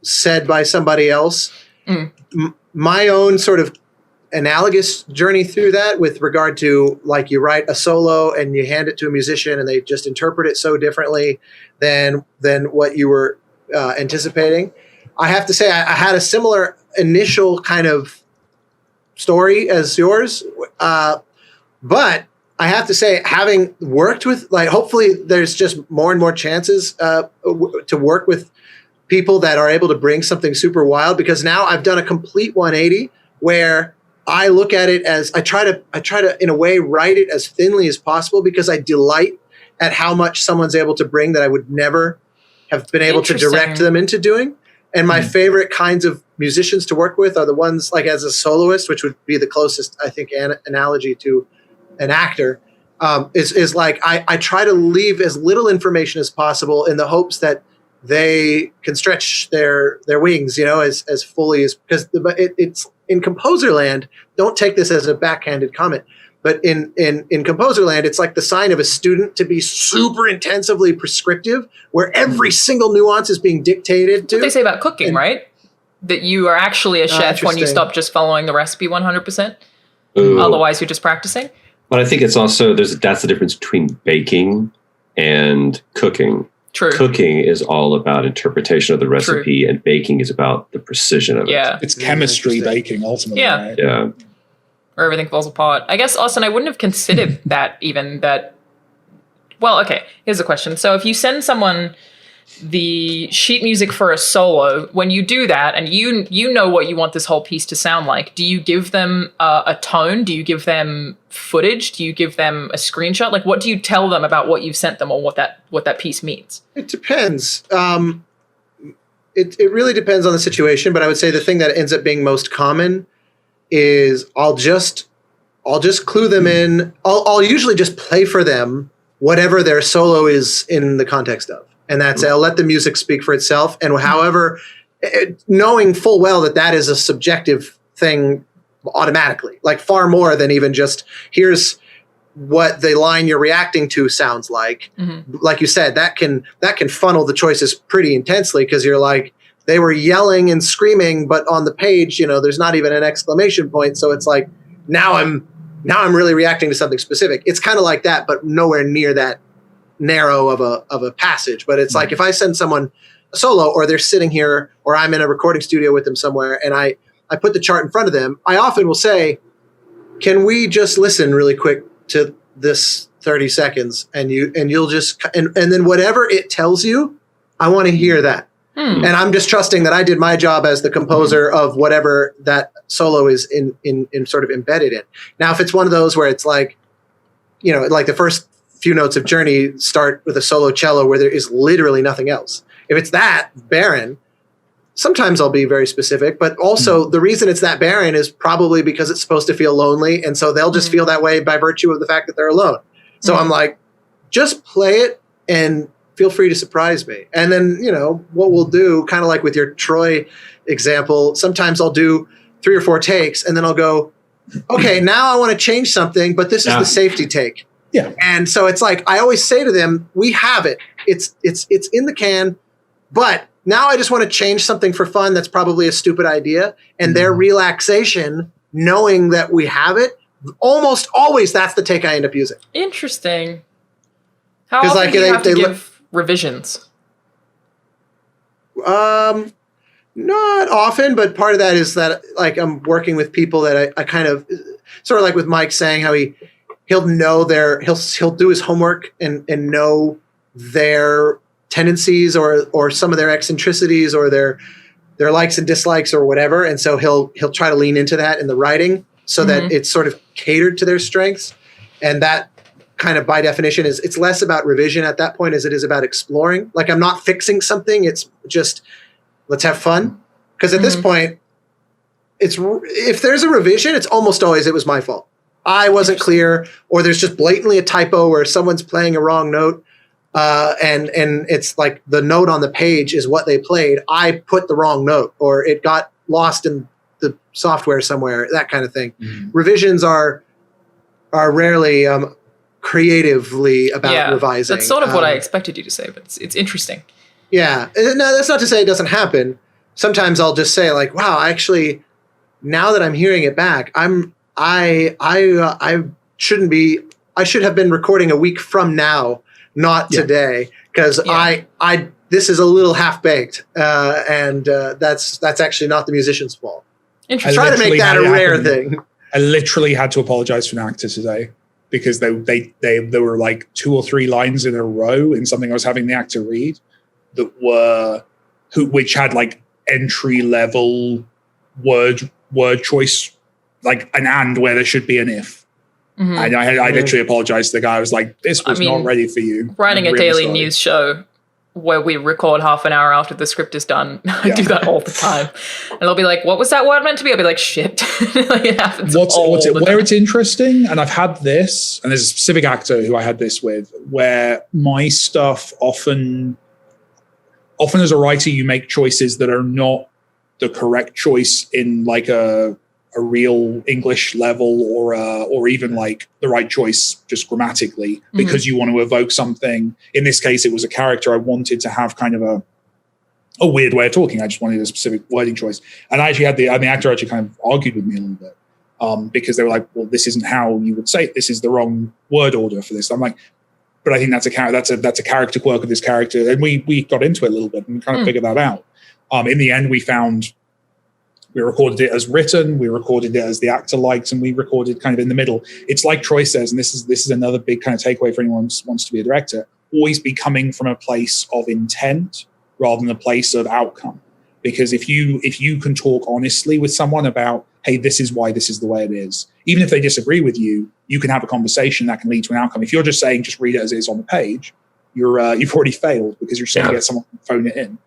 S1: said by somebody else. My own sort of analogous journey through that with regard to, like, you write a solo and you hand it to a musician and they just interpret it so differently than what you were anticipating. I have to say I had a similar initial kind of story as yours, but I have to say, having worked with, like, hopefully there's just more and more chances to work with people that are able to bring something super wild, because now I've done a complete 180 where I look at it as I try to in a way write it as thinly as possible, because I delight at how much someone's able to bring that I would never have been able to direct them into doing. And my favorite kinds of musicians to work with are the ones, like, as a soloist, which would be the closest, I think, analogy to an actor, is like I try to leave as little information as possible in the hopes that they can stretch their wings, as fully as, because it's in composer land. Don't take this as a backhanded comment, but in composer land, it's like the sign of a student to be super intensively prescriptive, where every single nuance is being dictated to.
S4: What they say about cooking, right? That you are actually a chef when you
S1: interesting.
S4: stop just following the recipe 100%.
S2: Ooh.
S4: Otherwise, you're just practicing.
S2: But I think it's also that's the difference between baking and cooking.
S4: True.
S2: Cooking is all about interpretation of the recipe, and baking is about the precision of it.
S4: Yeah.
S3: It's chemistry
S1: Interesting.
S3: baking, ultimately.
S4: Yeah.
S3: Right?
S2: Yeah.
S4: Where everything falls apart. I guess, Austin, I wouldn't have considered that even that. Well, okay, here's a question. So if you send someone the sheet music for a solo, when you do that and you know what you want this whole piece to sound like, do you give them a tone? Do you give them footage? Do you give them a screenshot? Like, what do you tell them about what you've sent them or what that piece means?
S1: It depends. It really depends on the situation, but I would say the thing that ends up being most common is I'll just clue them in. I'll usually just play for them whatever their solo is in the context of, and I'll let the music speak for itself. And however, knowing full well that is a subjective thing automatically, like far more than even just here's what the line you're reacting to sounds like.
S4: Mm-hmm.
S1: Like you said, that can funnel the choices pretty intensely, because you're like, they were yelling and screaming, but on the page, there's not even an exclamation point. So it's like, now I'm really reacting to something specific. It's kind of like that, but nowhere near that narrow of a passage. But it's like, if I send someone a solo, or they're sitting here, or I'm in a recording studio with them somewhere, and I put the chart in front of them, I often will say, can we just listen really quick to this 30 seconds, and you'll just, and then whatever it tells you, I want to hear that. And I'm just trusting that I did my job as the composer of whatever that solo is in sort of embedded in. Now, if it's one of those where it's like, like the first few notes of Journey start with a solo cello where there is literally nothing else. If it's that barren, sometimes I'll be very specific, but also the reason it's that barren is probably because it's supposed to feel lonely. And so they'll just feel that way by virtue of the fact that they're alone. So I'm like, just play it and feel free to surprise me. And then, what we'll do, kind of like with your Troy example, sometimes I'll do 3 or 4 takes and then I'll go, okay, now I want to change something, but this is the safety take.
S3: Yeah.
S1: And so it's like, I always say to them, we have it. It's in the can, but now I just want to change something for fun. That's probably a stupid idea. And their relaxation, knowing that we have it, almost always that's the take I end up using.
S4: Interesting. How often do you have to give revisions?
S1: Not often, but part of that is that like I'm working with people that I kind of sort of like with Mike saying how he'll know he'll do his homework and know their tendencies or some of their eccentricities or their likes and dislikes or whatever. And so he'll try to lean into that in the writing so that it's sort of catered to their strengths. And that kind of by definition it's less about revision at that point as it is about exploring. Like I'm not fixing something. It's just, let's have fun. Because at this point, if there's a revision, it's almost always, it was my fault. I wasn't clear, or there's just blatantly a typo where someone's playing a wrong note. And it's like the note on the page is what they played. I put the wrong note, or it got lost in the software somewhere, that kind of thing. Revisions are rarely creatively about revising.
S4: That's sort of what I expected you to say, but it's interesting.
S1: Yeah. No, that's not to say it doesn't happen. Sometimes I'll just say like, wow, actually, now that I'm hearing it back, I should have been recording a week from now, not today, because this is a little half baked, and that's actually not the musician's fault.
S4: Interesting.
S1: Try to make that a rare thing.
S3: I literally had to apologize for an actor today because there were like 2 or 3 lines in a row in something I was having the actor read which had like entry level word choice, like an and where there should be an if. And I literally apologized to the guy. I was like, this was not ready for you.
S4: Writing a daily news show where we record half an hour after the script is done. I do that all the time. And they'll be like, what was that word meant to be? I'll be like, shit. Like, it happens all the time.
S3: Where it's interesting, and I've had this, and there's a specific actor who I had this with, where my stuff often as a writer, you make choices that are not the correct choice in like a real English level or even like the right choice just grammatically because you want to evoke something. In this case, it was a character I wanted to have kind of a weird way of talking. I just wanted a specific wording choice. And I actually had the actor actually kind of argued with me a little bit because they were like, well, this isn't how you would say it. This is the wrong word order for this. I'm like, but I think that's a character quirk of this character. And we got into it a little bit and kind of figured that out. In the end, we recorded it as written, we recorded it as the actor liked, and we recorded kind of in the middle. It's like Troy says, and this is another big kind of takeaway for anyone who wants to be a director, always be coming from a place of intent rather than a place of outcome. Because if you can talk honestly with someone about, hey, this is why this is the way it is, even if they disagree with you, you can have a conversation that can lead to an outcome. If you're just saying, just read it as it is on the page, you've already failed because you're just going to get someone to phone it in.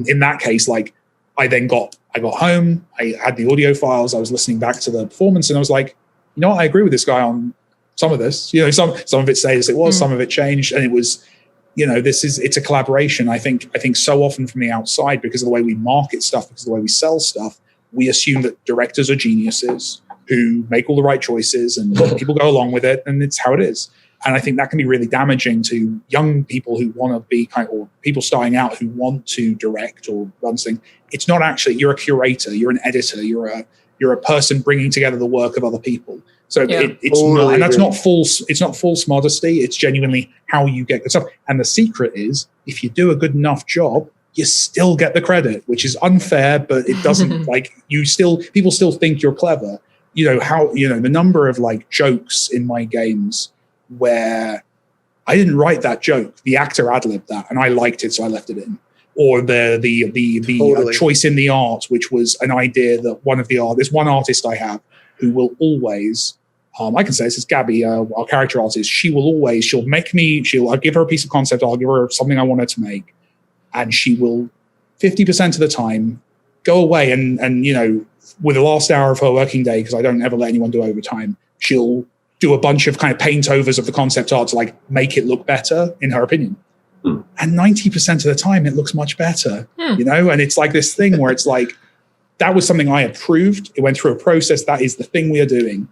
S3: In that case, like I got home, I had the audio files, I was listening back to the performance, and I was like, you know what, I agree with this guy on some of this. You know, some of it stayed as it was, some of it changed, and it was, you know, it's a collaboration. I think so often from the outside, because of the way we market stuff, because of the way we sell stuff, we assume that directors are geniuses who make all the right choices and people go along with it, and it's how it is. And I think that can be really damaging to young people who want to be or people starting out who want to direct or run something. It's not actually, you're a curator, you're an editor, you're a person bringing together the work of other people. So it's not, and that's not false. It's not false modesty. It's genuinely how you get good stuff. And the secret is, if you do a good enough job, you still get the credit, which is unfair, but it doesn't people still think you're clever. You know, the number of like jokes in my games where I didn't write that joke, the actor ad-libbed that, and I liked it, so I left it in. Or the choice in the art, which was an idea that there's one artist I have who will always I can say this is Gabby, our character artist. I'll give her a piece of concept. I'll give her something I want her to make. And she will 50% of the time go away and with the last hour of her working day, because I don't ever let anyone do overtime, she'll do a bunch of kind of paint overs of the concept art to like make it look better, in her opinion. And 90% of the time it looks much better, and it's like this thing where it's like, that was something I approved. It went through a process. That is the thing we are doing.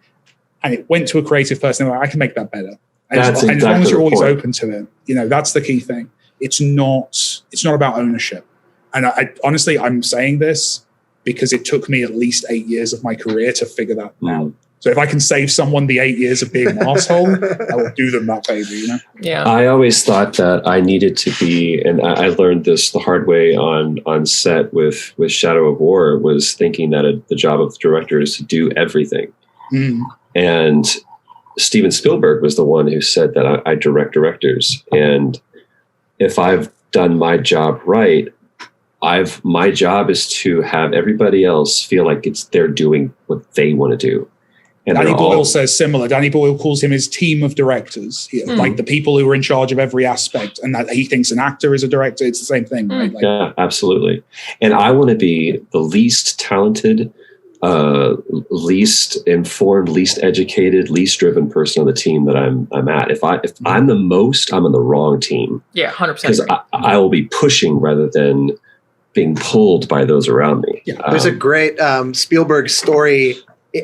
S3: And it went to a creative person. Like, I can make that better. And as long as you're always open to it, that's the key thing. It's not about ownership. And I honestly, I'm saying this because it took me at least 8 years of my career to figure that out. So if I can save someone the 8 years of being an asshole, I will do them that favor,
S4: Yeah.
S2: I always thought that I needed to be, and I learned this the hard way on set with Shadow of War, was thinking that the job of the director is to do everything. And Steven Spielberg was the one who said that I direct directors. And if I've done my job right, my job is to have everybody else feel like they're doing what they want to do. And
S3: Danny Boyle says similar. Danny Boyle calls him his team of directors, like the people who are in charge of every aspect, and that he thinks an actor is a director. It's the same thing, right? Like,
S2: yeah, absolutely. And I want to be the least talented, least informed, least educated, least driven person on the team that I'm at. If I'm the most, I'm on the wrong team.
S4: Yeah, 100%.
S2: Because I will be pushing rather than being pulled by those around me.
S1: Yeah. There's a great Spielberg story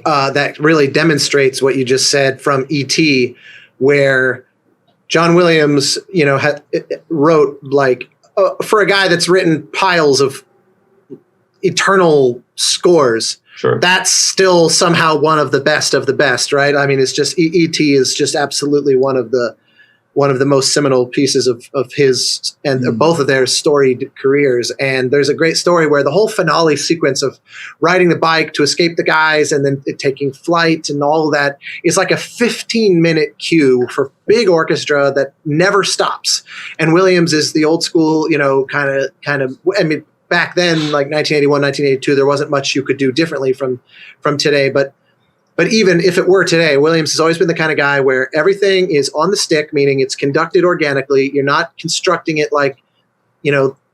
S1: that really demonstrates what you just said from E.T., where John Williams, wrote like for a guy that's written piles of eternal scores.
S2: Sure.
S1: That's still somehow one of the best, right? I mean, it's just E.T. is just absolutely one of the most seminal pieces of his and both of their storied careers. And there's a great story where the whole finale sequence of riding the bike to escape the guys and then taking flight and all of that is like a 15-minute cue for big orchestra that never stops. And Williams is the old school, kind of, I mean, back then, like 1981, 1982, there wasn't much you could do differently from today. But even if it were today, Williams has always been the kind of guy where everything is on the stick, meaning it's conducted organically. You're not constructing it like,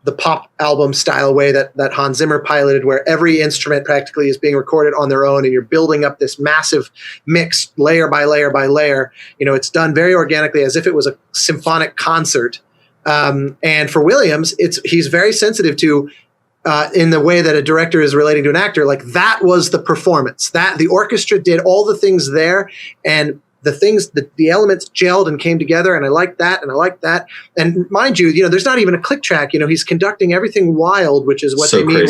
S1: the pop album style way that Hans Zimmer piloted, where every instrument practically is being recorded on their own and you're building up this massive mix layer by layer by layer. It's done very organically as if it was a symphonic concert. And for Williams, he's very sensitive to, in the way that a director is relating to an actor, like that was the performance, that the orchestra did all the things there, and the things, the elements gelled and came together, and I like that, and I like that. And mind you, there's not even a click track. He's conducting everything wild, which is what they mean,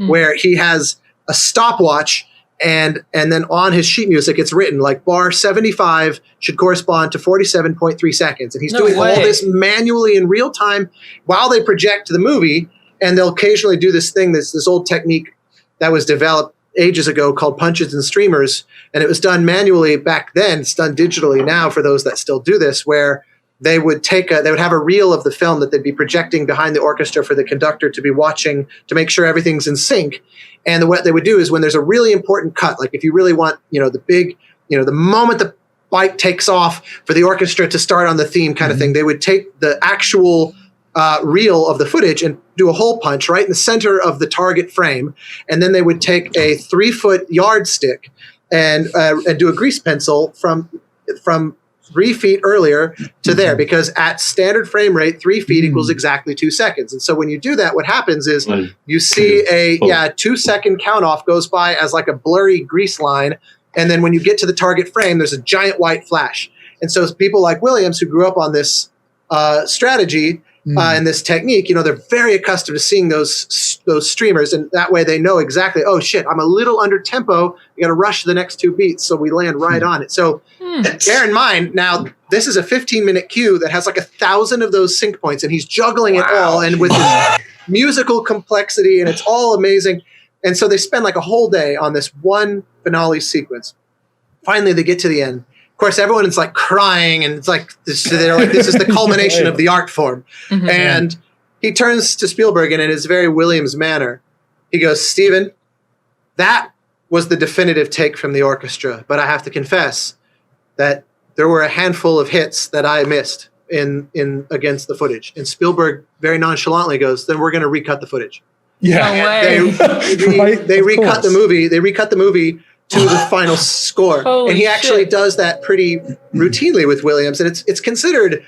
S1: where he has a stopwatch, and then on his sheet music, it's written like bar 75 should correspond to 47.3 seconds, and he's doing all this manually in real time while they project the movie. And they'll occasionally do this thing, this old technique that was developed ages ago called punches and streamers. And it was done manually back then. It's done digitally now for those that still do this, where they would have a reel of the film that they'd be projecting behind the orchestra for the conductor to be watching to make sure everything's in sync. And what they would do is when there's a really important cut, like if you really want, the big, the moment the bike takes off for the orchestra to start on the theme kind of thing, they would take the actual reel of the footage and do a hole punch right in the center of the target frame, and then they would take a 3-foot yardstick and do a grease pencil from 3 feet earlier to there, because at standard frame rate, 3 feet equals exactly 2 seconds. And so when you do that, what happens is you see a 2-second count off goes by as like a blurry grease line, and then when you get to the target frame, there's a giant white flash. And so people like Williams, who grew up on this strategy. And this technique, they're very accustomed to seeing those streamers, and that way they know exactly, oh shit, I'm a little under tempo, you got to rush the next 2 beats so we land right on it. So bear in mind, now this is a 15-minute cue that has like 1,000 of those sync points, and he's juggling it all, and with his musical complexity, and it's all amazing. And so they spend like a whole day on this one finale sequence. Finally, they get to the end. Of course, everyone is like crying, and it's like they're like, this is the culmination of the art form. And he turns to Spielberg, and in his very Williams manner, he goes, "Steven, that was the definitive take from the orchestra. But I have to confess, that there were a handful of hits that I missed in against the footage. And Spielberg very nonchalantly goes, then we're going to recut the footage.
S3: Yeah.
S4: No way.
S1: They recut the movie. They recut the movie to the final score.
S4: Holy
S1: and he actually
S4: shit.
S1: does that pretty routinely with Williams. And it's considered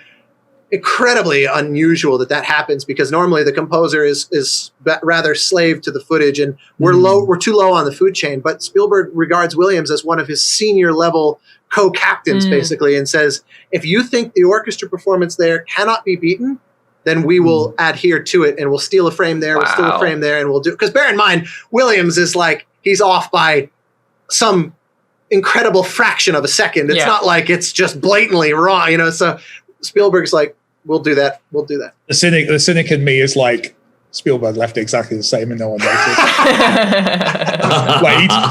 S1: incredibly unusual that happens, because normally the composer is rather slave to the footage, and we're too low on the food chain. But Spielberg regards Williams as one of his senior level co-captains, basically, and says, if you think the orchestra performance there cannot be beaten, then we will adhere to it, and we'll steal a frame there, we'll steal a frame there, and we'll do. Because bear in mind, Williams is like, he's off by some incredible fraction of a second. It's not like it's just blatantly wrong, So Spielberg's like, we'll do that.
S3: The cynic in me is like, Spielberg left it exactly the same and no one noticed.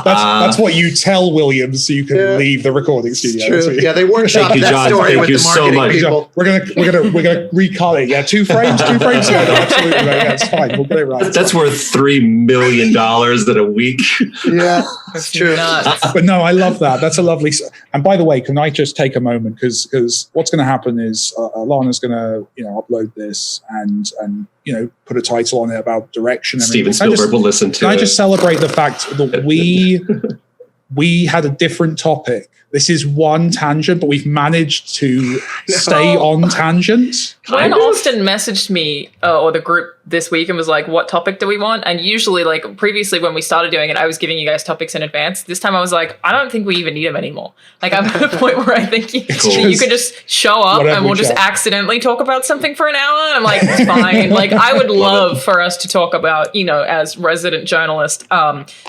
S3: That's what you tell Williams so you can leave the recording studio.
S1: True. Yeah, they workshopped that story with the marketing people.
S3: We're gonna recut it. Yeah, two frames. Yeah, no, absolutely. No, that's fine. We'll get it right.
S2: That's worth $3 million in a week.
S1: Yeah, that's true.
S3: But no, I love that. That's a lovely. And by the way, can I just take a moment, because what's going to happen is Lana's going to upload this and put a title on it about direction.
S2: Steven Spielberg will listen to it.
S3: Can I just celebrate the fact that we had a different topic? This is one tangent, but we've managed to stay on tangent.
S4: When Austin messaged me or the group this week and was like, what topic do we want? And usually, like previously when we started doing it, I was giving you guys topics in advance. This time I was like, I don't think we even need them anymore. Like I'm at a point where I think you can just show up and we'll just accidentally talk about something for an hour. And I'm like, it's fine. Like I would love for us to talk about, as resident journalist,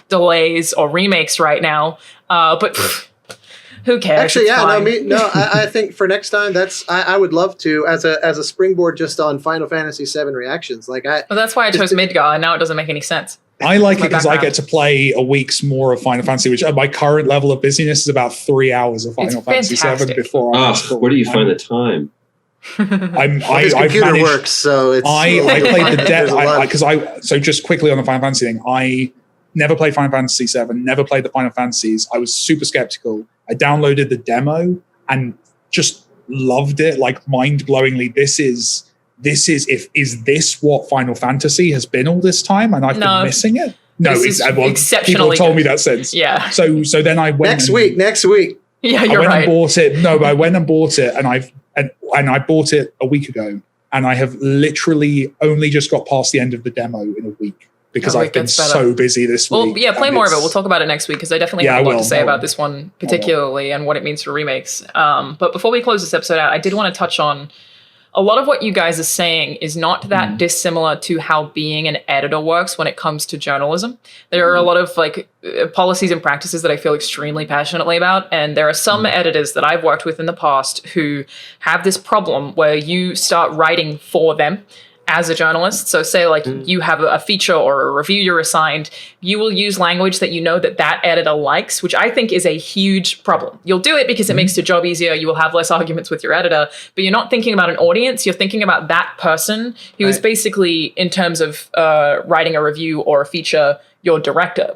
S4: delays or remakes right now. But who cares?
S1: Actually, I think for next time, I would love to as a springboard just on Final Fantasy VII reactions. Well,
S4: that's why I chose Midgar, and now it doesn't make any sense.
S3: I like it because I get to play a week's more of Final Fantasy, which at my current level of busyness is about 3 hours of Final Fantasy VII before
S2: where do you find the time?
S1: His computer works, so it's.
S3: I played the demo so just quickly on the Final Fantasy thing. I never played Final Fantasy VII, never played the Final Fantasies. I was super skeptical. I downloaded the demo and just loved it, like mind-blowingly. Is this what Final Fantasy has been all this time, and I've been missing it? No,
S4: exceptionally.
S3: People told me that since.
S4: Yeah.
S3: So then I went
S1: next week.
S4: Yeah, you're right.
S3: I bought it. No, but I went and bought it, and I bought it a week ago, and I have literally only just got past the end of the demo in a week. Because I've been so busy this week.
S4: Well, yeah, play more of it. We'll talk about it next week because I definitely have a lot to say about this one particularly and what it means for remakes. But before we close this episode out, I did want to touch on a lot of what you guys are saying is not that dissimilar to how being an editor works when it comes to journalism. There are a lot of policies and practices that I feel extremely passionately about. And there are some editors that I've worked with in the past who have this problem where you start writing for them as a journalist. So say you have a feature or a review you're assigned, you will use language that that editor likes, which I think is a huge problem. You'll do it because it makes your job easier. You will have less arguments with your editor, but you're not thinking about an audience. You're thinking about that person who is basically, in terms of writing a review or a feature, your director.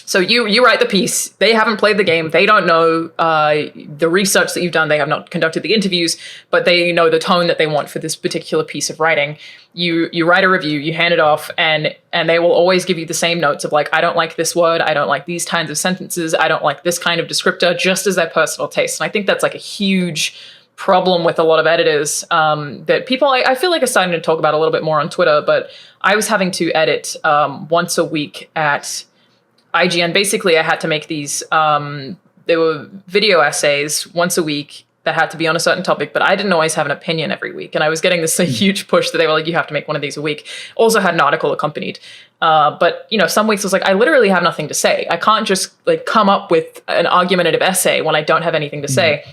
S4: So you write the piece. They haven't played the game. They don't know the research that you've done. They have not conducted the interviews, but they know the tone that they want for this particular piece of writing. You write a review, you hand it off, and they will always give you the same notes of I don't like this word, I don't like these kinds of sentences, I don't like this kind of descriptor, just as their personal taste. And I think that's a huge problem with a lot of editors that people I feel are starting to talk about a little bit more on Twitter. But I was having to edit once a week at IGN. Basically, I had to make these, there were video essays once a week that had to be on a certain topic, but I didn't always have an opinion every week. And I was getting this huge push that they were you have to make one of these a week. Also had an article accompanied. But, some weeks I was I literally have nothing to say. I can't just come up with an argumentative essay when I don't have anything to say.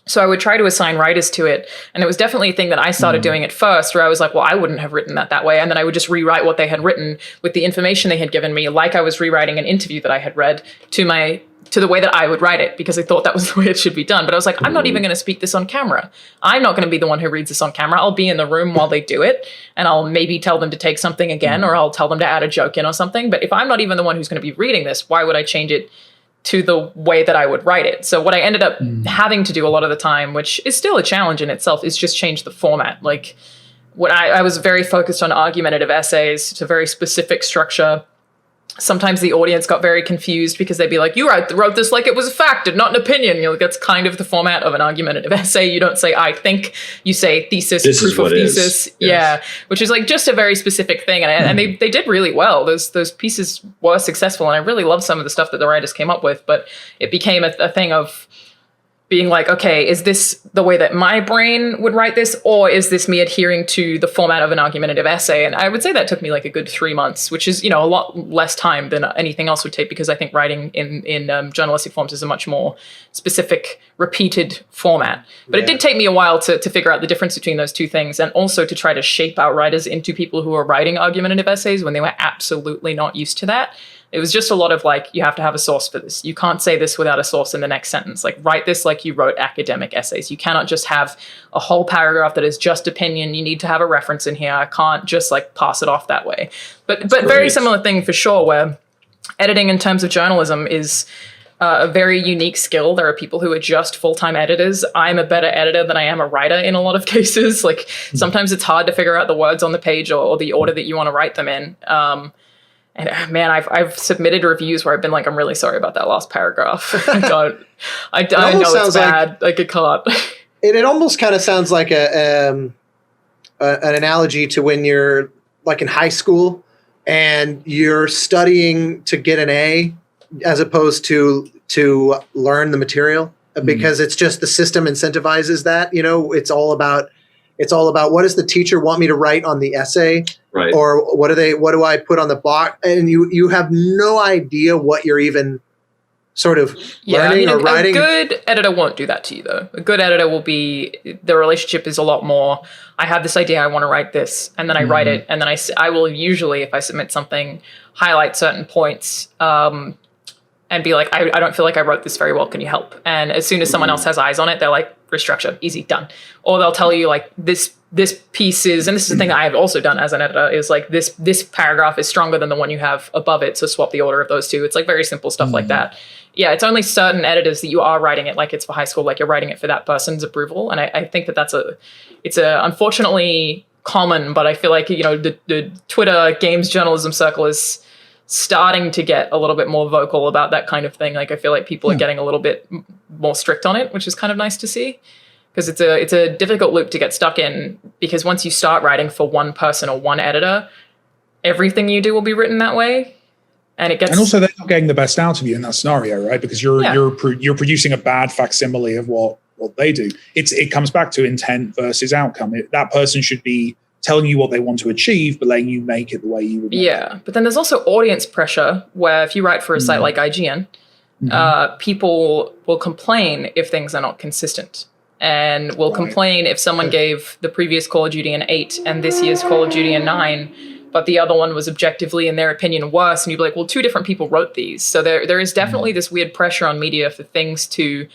S4: So I would try to assign writers to it. And it was definitely a thing that I started doing at first, where I was well, I wouldn't have written that way. And then I would just rewrite what they had written with the information they had given me, like I was rewriting an interview that I had read to the way that I would write it, because I thought that was the way it should be done. But I was I'm not even going to speak this on camera. I'm not going to be the one who reads this on camera. I'll be in the room while they do it, and I'll maybe tell them to take something again, or I'll tell them to add a joke in or something. But if I'm not even the one who's going to be reading this, why would I change it to the way that I would write it. So what I ended up having to do a lot of the time, which is still a challenge in itself, is just change the format. Like when I was very focused on argumentative essays, it's a very specific structure. Sometimes the audience got very confused because they'd be like, you wrote this like it was a fact and not an opinion. You know, that's kind of the format of an argumentative essay. You don't say, I think, you say thesis,
S2: This
S4: proof
S2: is what
S4: of
S2: it
S4: thesis.
S2: is. Yes.
S4: Yeah, which is like just a very specific thing. And they did really well. Those pieces were successful. And I really loved some of the stuff that the writers came up with. But it became a thing of being like, okay, is this the way that my brain would write this? Or is this me adhering to the format of an argumentative essay? And I would say that took me like a good 3 months, which is, you know, a lot less time than anything else would take, because I think writing in journalistic forms is a much more specific, repeated format. But it did take me a while to figure out the difference between those two things, and also to try to shape our writers into people who are writing argumentative essays when they were absolutely not used to that. It was just a lot of like, you have to have a source for this. You can't say this without a source in the next sentence. Like, write this like you wrote academic essays. You cannot just have a whole paragraph that is just opinion. You need to have a reference in here. I can't just like pass it off that way. But very similar thing for sure, where editing in terms of journalism is a very unique skill. There are people who are just full-time editors. I'm a better editor than I am a writer in a lot of cases. Like sometimes it's hard to figure out the words on the page or the order that you want to write them in. And man, I've submitted reviews where I've been like, I'm really sorry about that last paragraph. I know it's bad. Like it can't.
S1: It almost kind of sounds like an analogy to when you're like in high school and you're studying to get an A as opposed to learn the material, because it's just the system incentivizes that. You know, it's all about what does the teacher want me to write on the essay,
S2: right?
S1: Or what do I put on the box? And you have no idea what you're even sort of learning or writing.
S4: A good editor won't do that to you, though. A good editor will be, the relationship is a lot more, I have this idea, I want to write this, and then I write it, and then I will usually, if I submit something, highlight certain points, and be like, I don't feel like I wrote this very well, can you help? And as soon as someone else has eyes on it, they're like, restructure, easy, done. Or they'll tell you like, this piece is, and this is the thing that I've also done as an editor, is like this paragraph is stronger than the one you have above it, so swap the order of those two. It's like very simple stuff like that. Yeah, it's only certain editors that you are writing it like it's for high school, like you're writing it for that person's approval. And I think that it's unfortunately common, but I feel like, you know, the Twitter games journalism circle is starting to get a little bit more vocal about that kind of thing. Like I feel like people are getting a little bit more strict on it, which is kind of nice to see, because it's a difficult loop to get stuck in, because once you start writing for one person or one editor, everything you do will be written that way. And also they're not
S3: getting the best out of you in that scenario, right? Because you're producing a bad facsimile of what they do. It comes back to intent versus outcome. That person should be telling you what they want to achieve, but letting you make it the way you would make it.
S4: But then there's also audience pressure, where if you write for a site like IGN, people will complain if things are not consistent, and will complain if someone gave the previous Call of Duty an 8 and this year's Call of Duty a 9, but the other one was objectively, in their opinion, worse. And you'd be like, well, two different people wrote these. So there is definitely this weird pressure on media for things to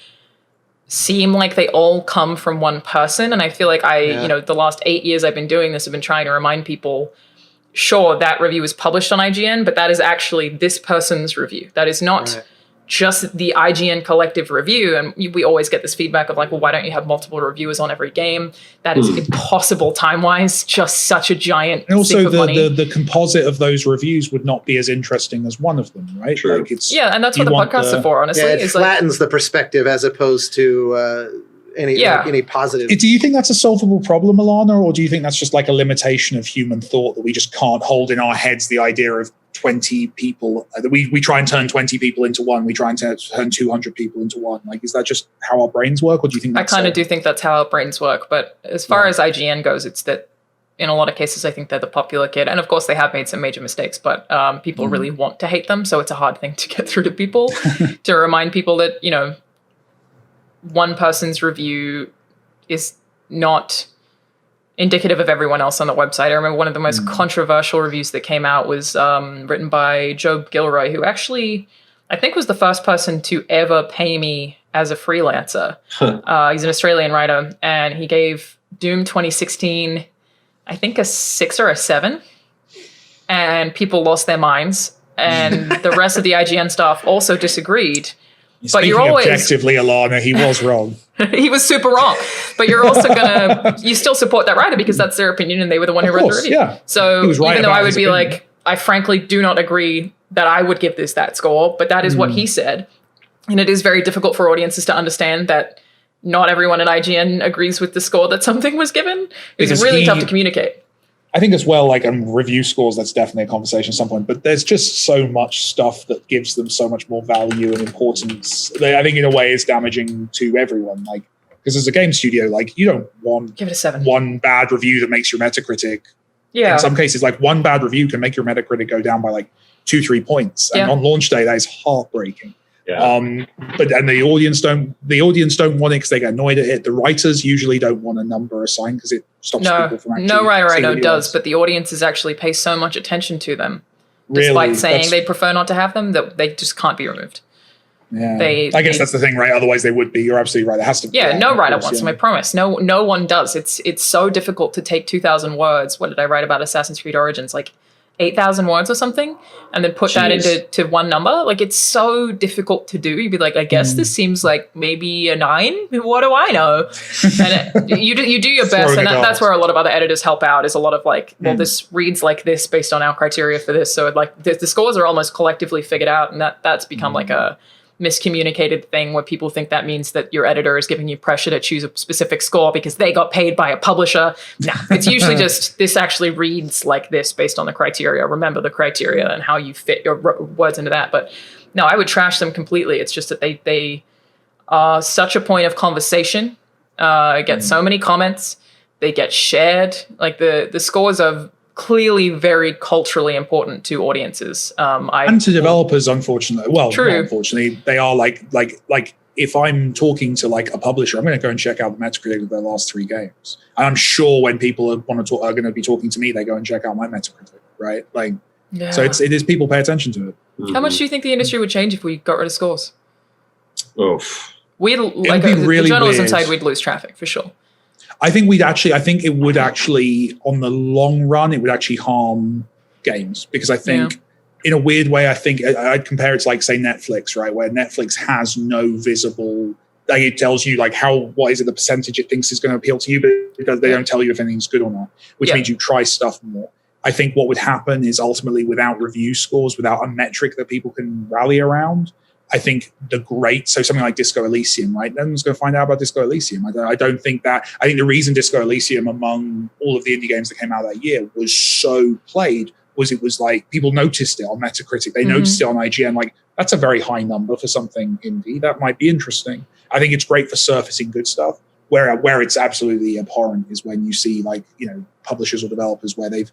S4: seem like they all come from one person. And I feel like the last 8 years I've been doing this, I've been trying to remind people, sure, that review is published on IGN, but that is actually this person's review. That is not just the IGN collective review. And we always get this feedback of like, well, why don't you have multiple reviewers on every game? That is impossible time-wise, just such a giant
S3: and also
S4: stick of money.
S3: The composite of those reviews would not be as interesting as one of them, right?
S2: True.
S3: Like
S4: and that's what the podcasts are for, honestly.
S1: Yeah, it flattens the perspective as opposed to any positive.
S3: Do you think that's a solvable problem, Alana, or do you think that's just like a limitation of human thought, that we just can't hold in our heads the idea of 20 people, that we try and turn 20 people into one, we try and turn 200 people into one? Like, is that just how our brains work, or do you think that's
S4: I kind of do think that's how our brains work, but as far as IGN goes, it's that in a lot of cases I think they're the popular kid, and of course they have made some major mistakes, but people really want to hate them, so it's a hard thing to get through to people to remind people that, you know, one person's review is not indicative of everyone else on the website. I remember one of the most controversial reviews that came out was written by Job Gilroy, who actually, I think, was the first person to ever pay me as a freelancer. He's an Australian writer, and he gave Doom 2016, I think, a 6 or a 7. And people lost their minds. and the rest of the IGN staff also disagreed. But you're always
S3: objectively, Alana, he was wrong.
S4: He was super wrong. But you're also you still support that writer because that's their opinion and they were the one who wrote the review.
S3: Yeah.
S4: So even though I would be like, I frankly do not agree that I would give this that score, but that is what he said. And it is very difficult for audiences to understand that not everyone at IGN agrees with the score that something was given. It's really tough to communicate. I
S3: think as well, like review scores, that's definitely a conversation at some point, but there's just so much stuff that gives them so much more value and importance. I think in a way it's damaging to everyone. Like, because as a game studio, like you don't want
S4: give it a 7.
S3: One bad review that makes your Metacritic.
S4: Yeah.
S3: In some cases, like one bad review can make your Metacritic go down by like 2-3 points. And on launch day, that is heartbreaking.
S2: Yeah.
S3: But then the audience don't want it because they get annoyed at it. The writers usually don't want a number assigned because it stops people from actually.
S4: No writer I know does, but the audiences actually pay so much attention to them, despite saying they prefer not to have them, that they just can't be removed.
S3: Yeah, I guess that's the thing, right? Otherwise, they would be. You're absolutely right. It has to.
S4: Yeah, no writer wants them. I promise. No one does. It's so difficult to take 2,000 words. What did I write about Assassin's Creed Origins? Like 8,000 words or something, and then put that into one number. Like it's so difficult to do. You'd be like, I guess this seems like maybe a 9. What do I know? And you do your best, and that's where a lot of other editors help out. Is a lot of like, well, this reads like this based on our criteria for this. So like the scores are almost collectively figured out, and that's become like a miscommunicated thing where people think that means that your editor is giving you pressure to choose a specific score because they got paid by a publisher. No, it's usually just this actually reads like this based on the criteria. Remember the criteria and how you fit your words into that. But no, I would trash them completely. It's just that they are such a point of conversation. Get so many comments. They get shared. Like the scores are clearly very culturally important to audiences. And
S3: to developers, unfortunately. Well,
S4: true.
S3: Not unfortunately, they are like if I'm talking to like a publisher, I'm going to go and check out the Metacritic of their last 3 games. And I'm sure when people are going to be talking to me, they go and check out my Metacritic, right? Like, so it is people pay attention to it.
S4: How much do you think the industry would change if we got rid of scores?
S2: Oh,
S4: We'd like the journalism side, we'd lose traffic for sure.
S3: I think it would actually, on the long run, it would actually harm games because I think, in a weird way, I think I'd compare it to like say Netflix, right, where Netflix has no visible, like it tells you like what is it the percentage it thinks is going to appeal to you, but they don't tell you if anything's good or not, which means you try stuff more. I think what would happen is ultimately without review scores, without a metric that people can rally around, I think so something like Disco Elysium, right? No one's going to find out about Disco Elysium. I don't think that. I think the reason Disco Elysium, among all of the indie games that came out that year, was so played was it was like people noticed it on Metacritic. They noticed it on IGN. Like that's a very high number for something indie. That might be interesting. I think it's great for surfacing good stuff. Where it's absolutely abhorrent is when you see like publishers or developers where they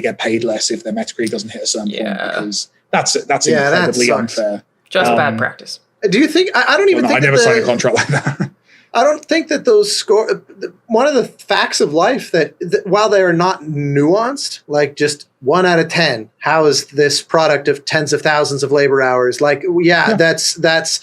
S3: get paid less if their Metacritic doesn't hit a certain point because that's incredibly unfair.
S4: Just bad practice.
S1: Do you think? I don't even think.
S3: I never signed a contract like that.
S1: I don't think that those score. One of the facts of life that while they are not nuanced, like just 1 out of 10, how is this product of tens of thousands of labor hours? Like, that's.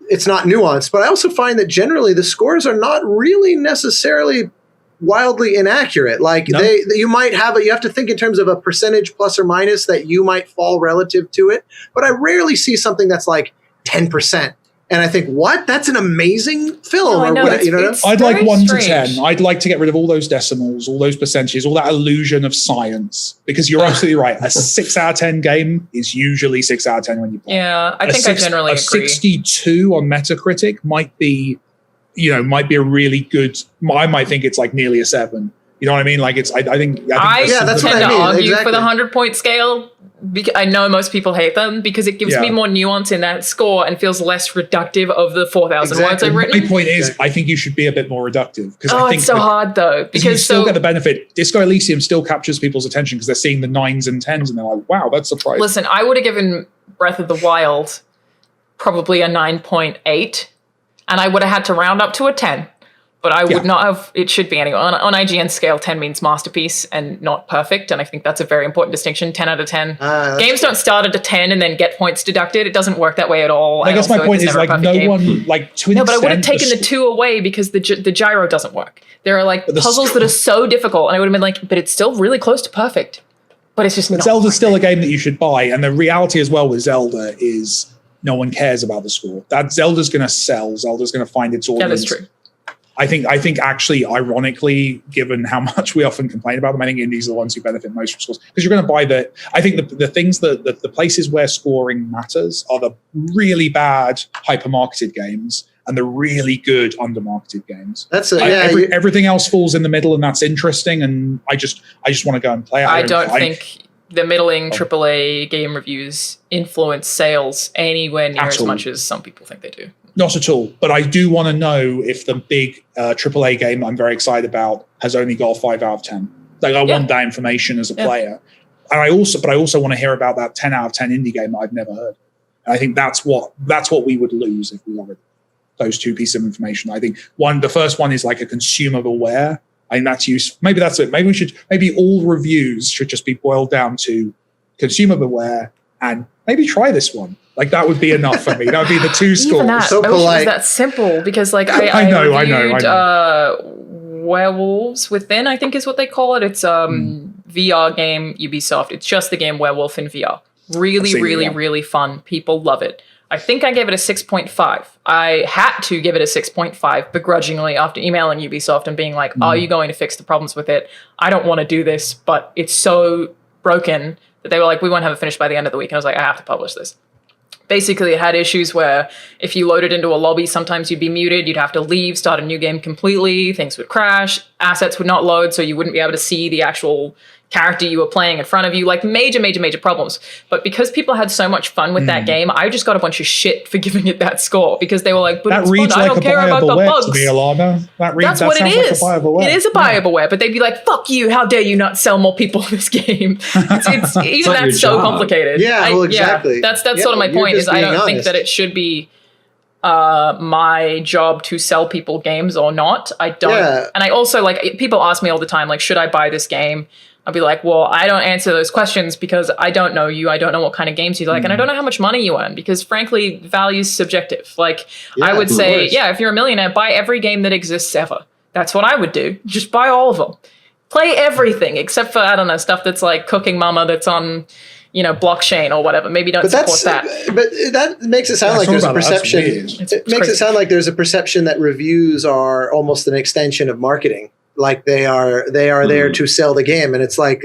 S1: It's not nuanced, but I also find that generally the scores are not really necessarily wildly inaccurate. Like you might have you have to think in terms of a percentage plus or minus that you might fall relative to it. But I rarely see something that's like 10%. And I think, what? That's an amazing film.
S4: No, I know,
S3: I'd like 1 to 10. I'd like to get rid of all those decimals, all those percentages, all that illusion of science. Because you're absolutely right. A 6 out of 10 game is usually 6 out of 10 when you play.
S4: Yeah, I think I generally agree.
S3: 62 on Metacritic might be a really good. I might think it's like nearly a 7. You know what I mean? Like I think
S1: that's
S4: tend
S1: what I mean.
S4: to argue
S1: Exactly.
S4: for the 100-point scale. I know most people hate them because it gives me more nuance in that score and feels less reductive of the 4,000 words I've written.
S3: My point is, I think you should be a bit more reductive. I think
S4: it's so hard though.
S3: Because you still get the benefit. Disco Elysium still captures people's attention because they're seeing the 9s and 10s and they're like, wow, that's surprising.
S4: Listen, I would have given Breath of the Wild probably a 9.8 and I would have had to round up to a 10. But I would not have, it should be anyway. On IGN scale, 10 means masterpiece and not perfect. And I think that's a very important distinction. 10 out of 10. Games don't start at a 10 and then get points deducted. It doesn't work that way at all.
S3: I guess my point is like no one, like to an extent.
S4: No, but I would have taken the 2 away because the gyro doesn't work. There are like puzzles that are so difficult. And I would have been like, but it's still really close to perfect. But it's just
S3: But
S4: not
S3: Zelda's still a game that you should buy, and the reality as well with Zelda is no one cares about the score. That Zelda's going to sell. Zelda's going to find its audience.
S4: That is true.
S3: I think actually, ironically, given how much we often complain about them, I think indies are the ones who benefit most from scores, because you're going to buy I think the things that the places where scoring matters are the really bad hyper-marketed games and the really good undermarketed games. Everything else falls in the middle, and that's interesting. And I just want to go and play it.
S4: I don't think the middling AAA game reviews influence sales anywhere near as much as some people think they do.
S3: Not at all. But I do want to know if the big AAA game I'm very excited about has only got a 5 out of 10. Like, I want that information as a player. And I also want to hear about that 10 out of 10 indie game that I've never heard. And I think that's what we would lose if we wanted those two pieces of information. I think the first one is like a consumer-aware. I think that's useful. Maybe that's it. Maybe all reviews should just be boiled down to consumer-aware and maybe try this one. Like, that would be enough for me. That would be the 2 scores.
S4: Even that,
S1: so polite.
S4: I wish it was that simple, because like I know. Werewolves Within, I think is what they call it. It's VR game, Ubisoft. It's just the game Werewolf in VR. Really fun. People love it. I think I gave it a 6.5. I had to give it a 6.5 begrudgingly after emailing Ubisoft and being like, are you going to fix the problems with it? I don't want to do this, but it's so broken that they were like, we won't have it finished by the end of the week. And I was like, I have to publish this. Basically, it had issues where if you loaded into a lobby, sometimes you'd be muted, you'd have to leave, start a new game completely, things would crash, assets would not load, so you wouldn't be able to see the actual character you were playing in front of you, like major problems. But because people had so much fun with that game, I just got a bunch of shit for giving it that score, because they were like, but that it's fun, I don't care about the bugs. That's what it is. It is a buyable but they'd be like, fuck you, how dare you not sell more people this game. It's even that's so complicated.
S1: Yeah, well, exactly.
S4: That's sort of my point, is I don't think that it should be my job to sell people games or not. I don't. And I also, like, people ask me all the time, like, should I buy this game? I'll be like, well, I don't answer those questions because I don't know you. I don't know what kind of games you like. And I don't know how much money you earn, because frankly, value's subjective. Like, I would say, if you're a millionaire, buy every game that exists ever. That's what I would do. Just buy all of them. Play everything except for, I don't know, stuff that's like Cooking Mama that's on, blockchain or whatever. Maybe don't support that.
S1: But that makes it sound like there's a perception. It makes it sound like there's a perception that reviews are almost an extension of marketing. Like they are there to sell the game, and it's like,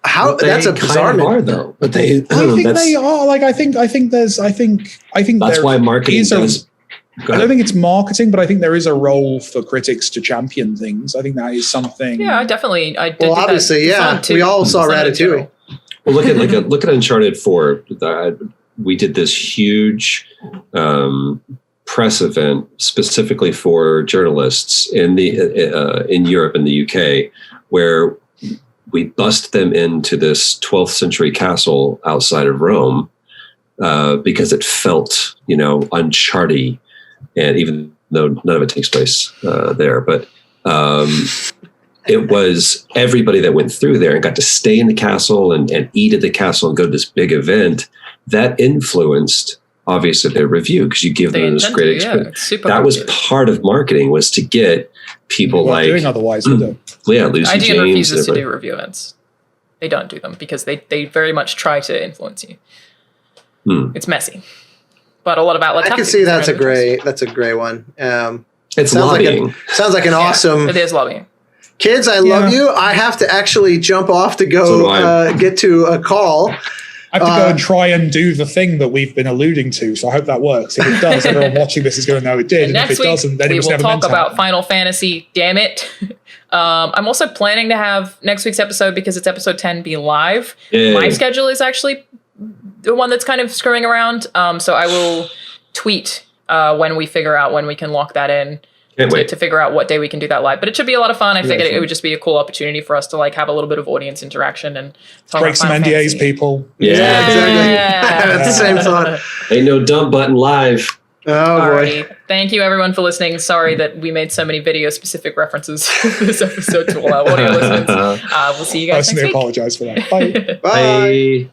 S1: how that's a bizarre
S2: are though. But
S3: I think they are. Like, I think
S2: that's why marketing does.
S3: I don't think it's marketing, but I think there is a role for critics to champion things. I think that is something.
S4: Yeah, definitely.
S1: Well, obviously, we all saw Ratatouille.
S2: Well, look at Uncharted 4. We did this huge press event specifically for journalists in Europe and the UK, where we bust them into this 12th century castle outside of Rome because it felt, Uncharted, and even though none of it takes place there, but it was everybody that went through there and got to stay in the castle and eat at the castle and go to this big event that influenced obviously their review, because you give them this great experience. That was part of marketing, was to get people like
S3: doing otherwise.
S2: Lucy
S4: IGN
S2: James
S4: refuses to do review events. They don't do them because they very much try to influence you. It's messy, but a lot about
S1: I can see that's a gray one.
S2: It's lobbying.
S1: Sounds like an awesome.
S4: It is lobbying.
S1: Kids, I love you. I have to actually jump off to go get to a call.
S3: I have to go and try and do the thing that we've been alluding to, so I hope that works. If it does, everyone watching this is going to know it did. And if it doesn't, then it was never meant to happen.
S4: We will talk about Final Fantasy, damn it. I'm also planning to have next week's episode, because it's episode 10, be live. Yeah. My schedule is actually the one that's kind of screwing around, so I will tweet when we figure out when we can lock that in. To figure out what day we can do that live. But it should be a lot of fun. I think it would just be a cool opportunity for us to have a little bit of audience interaction and talk
S3: break some NDAs,
S4: Fantasy.
S3: People.
S1: Yeah, exactly. That's the same thought.
S2: Ain't no dump button live.
S1: Oh, boy.
S4: Thank you, everyone, for listening. Sorry that we made so many video-specific references this episode to all our audio listeners. We'll see you guys next week.
S3: I apologize for that. Bye.
S1: Bye.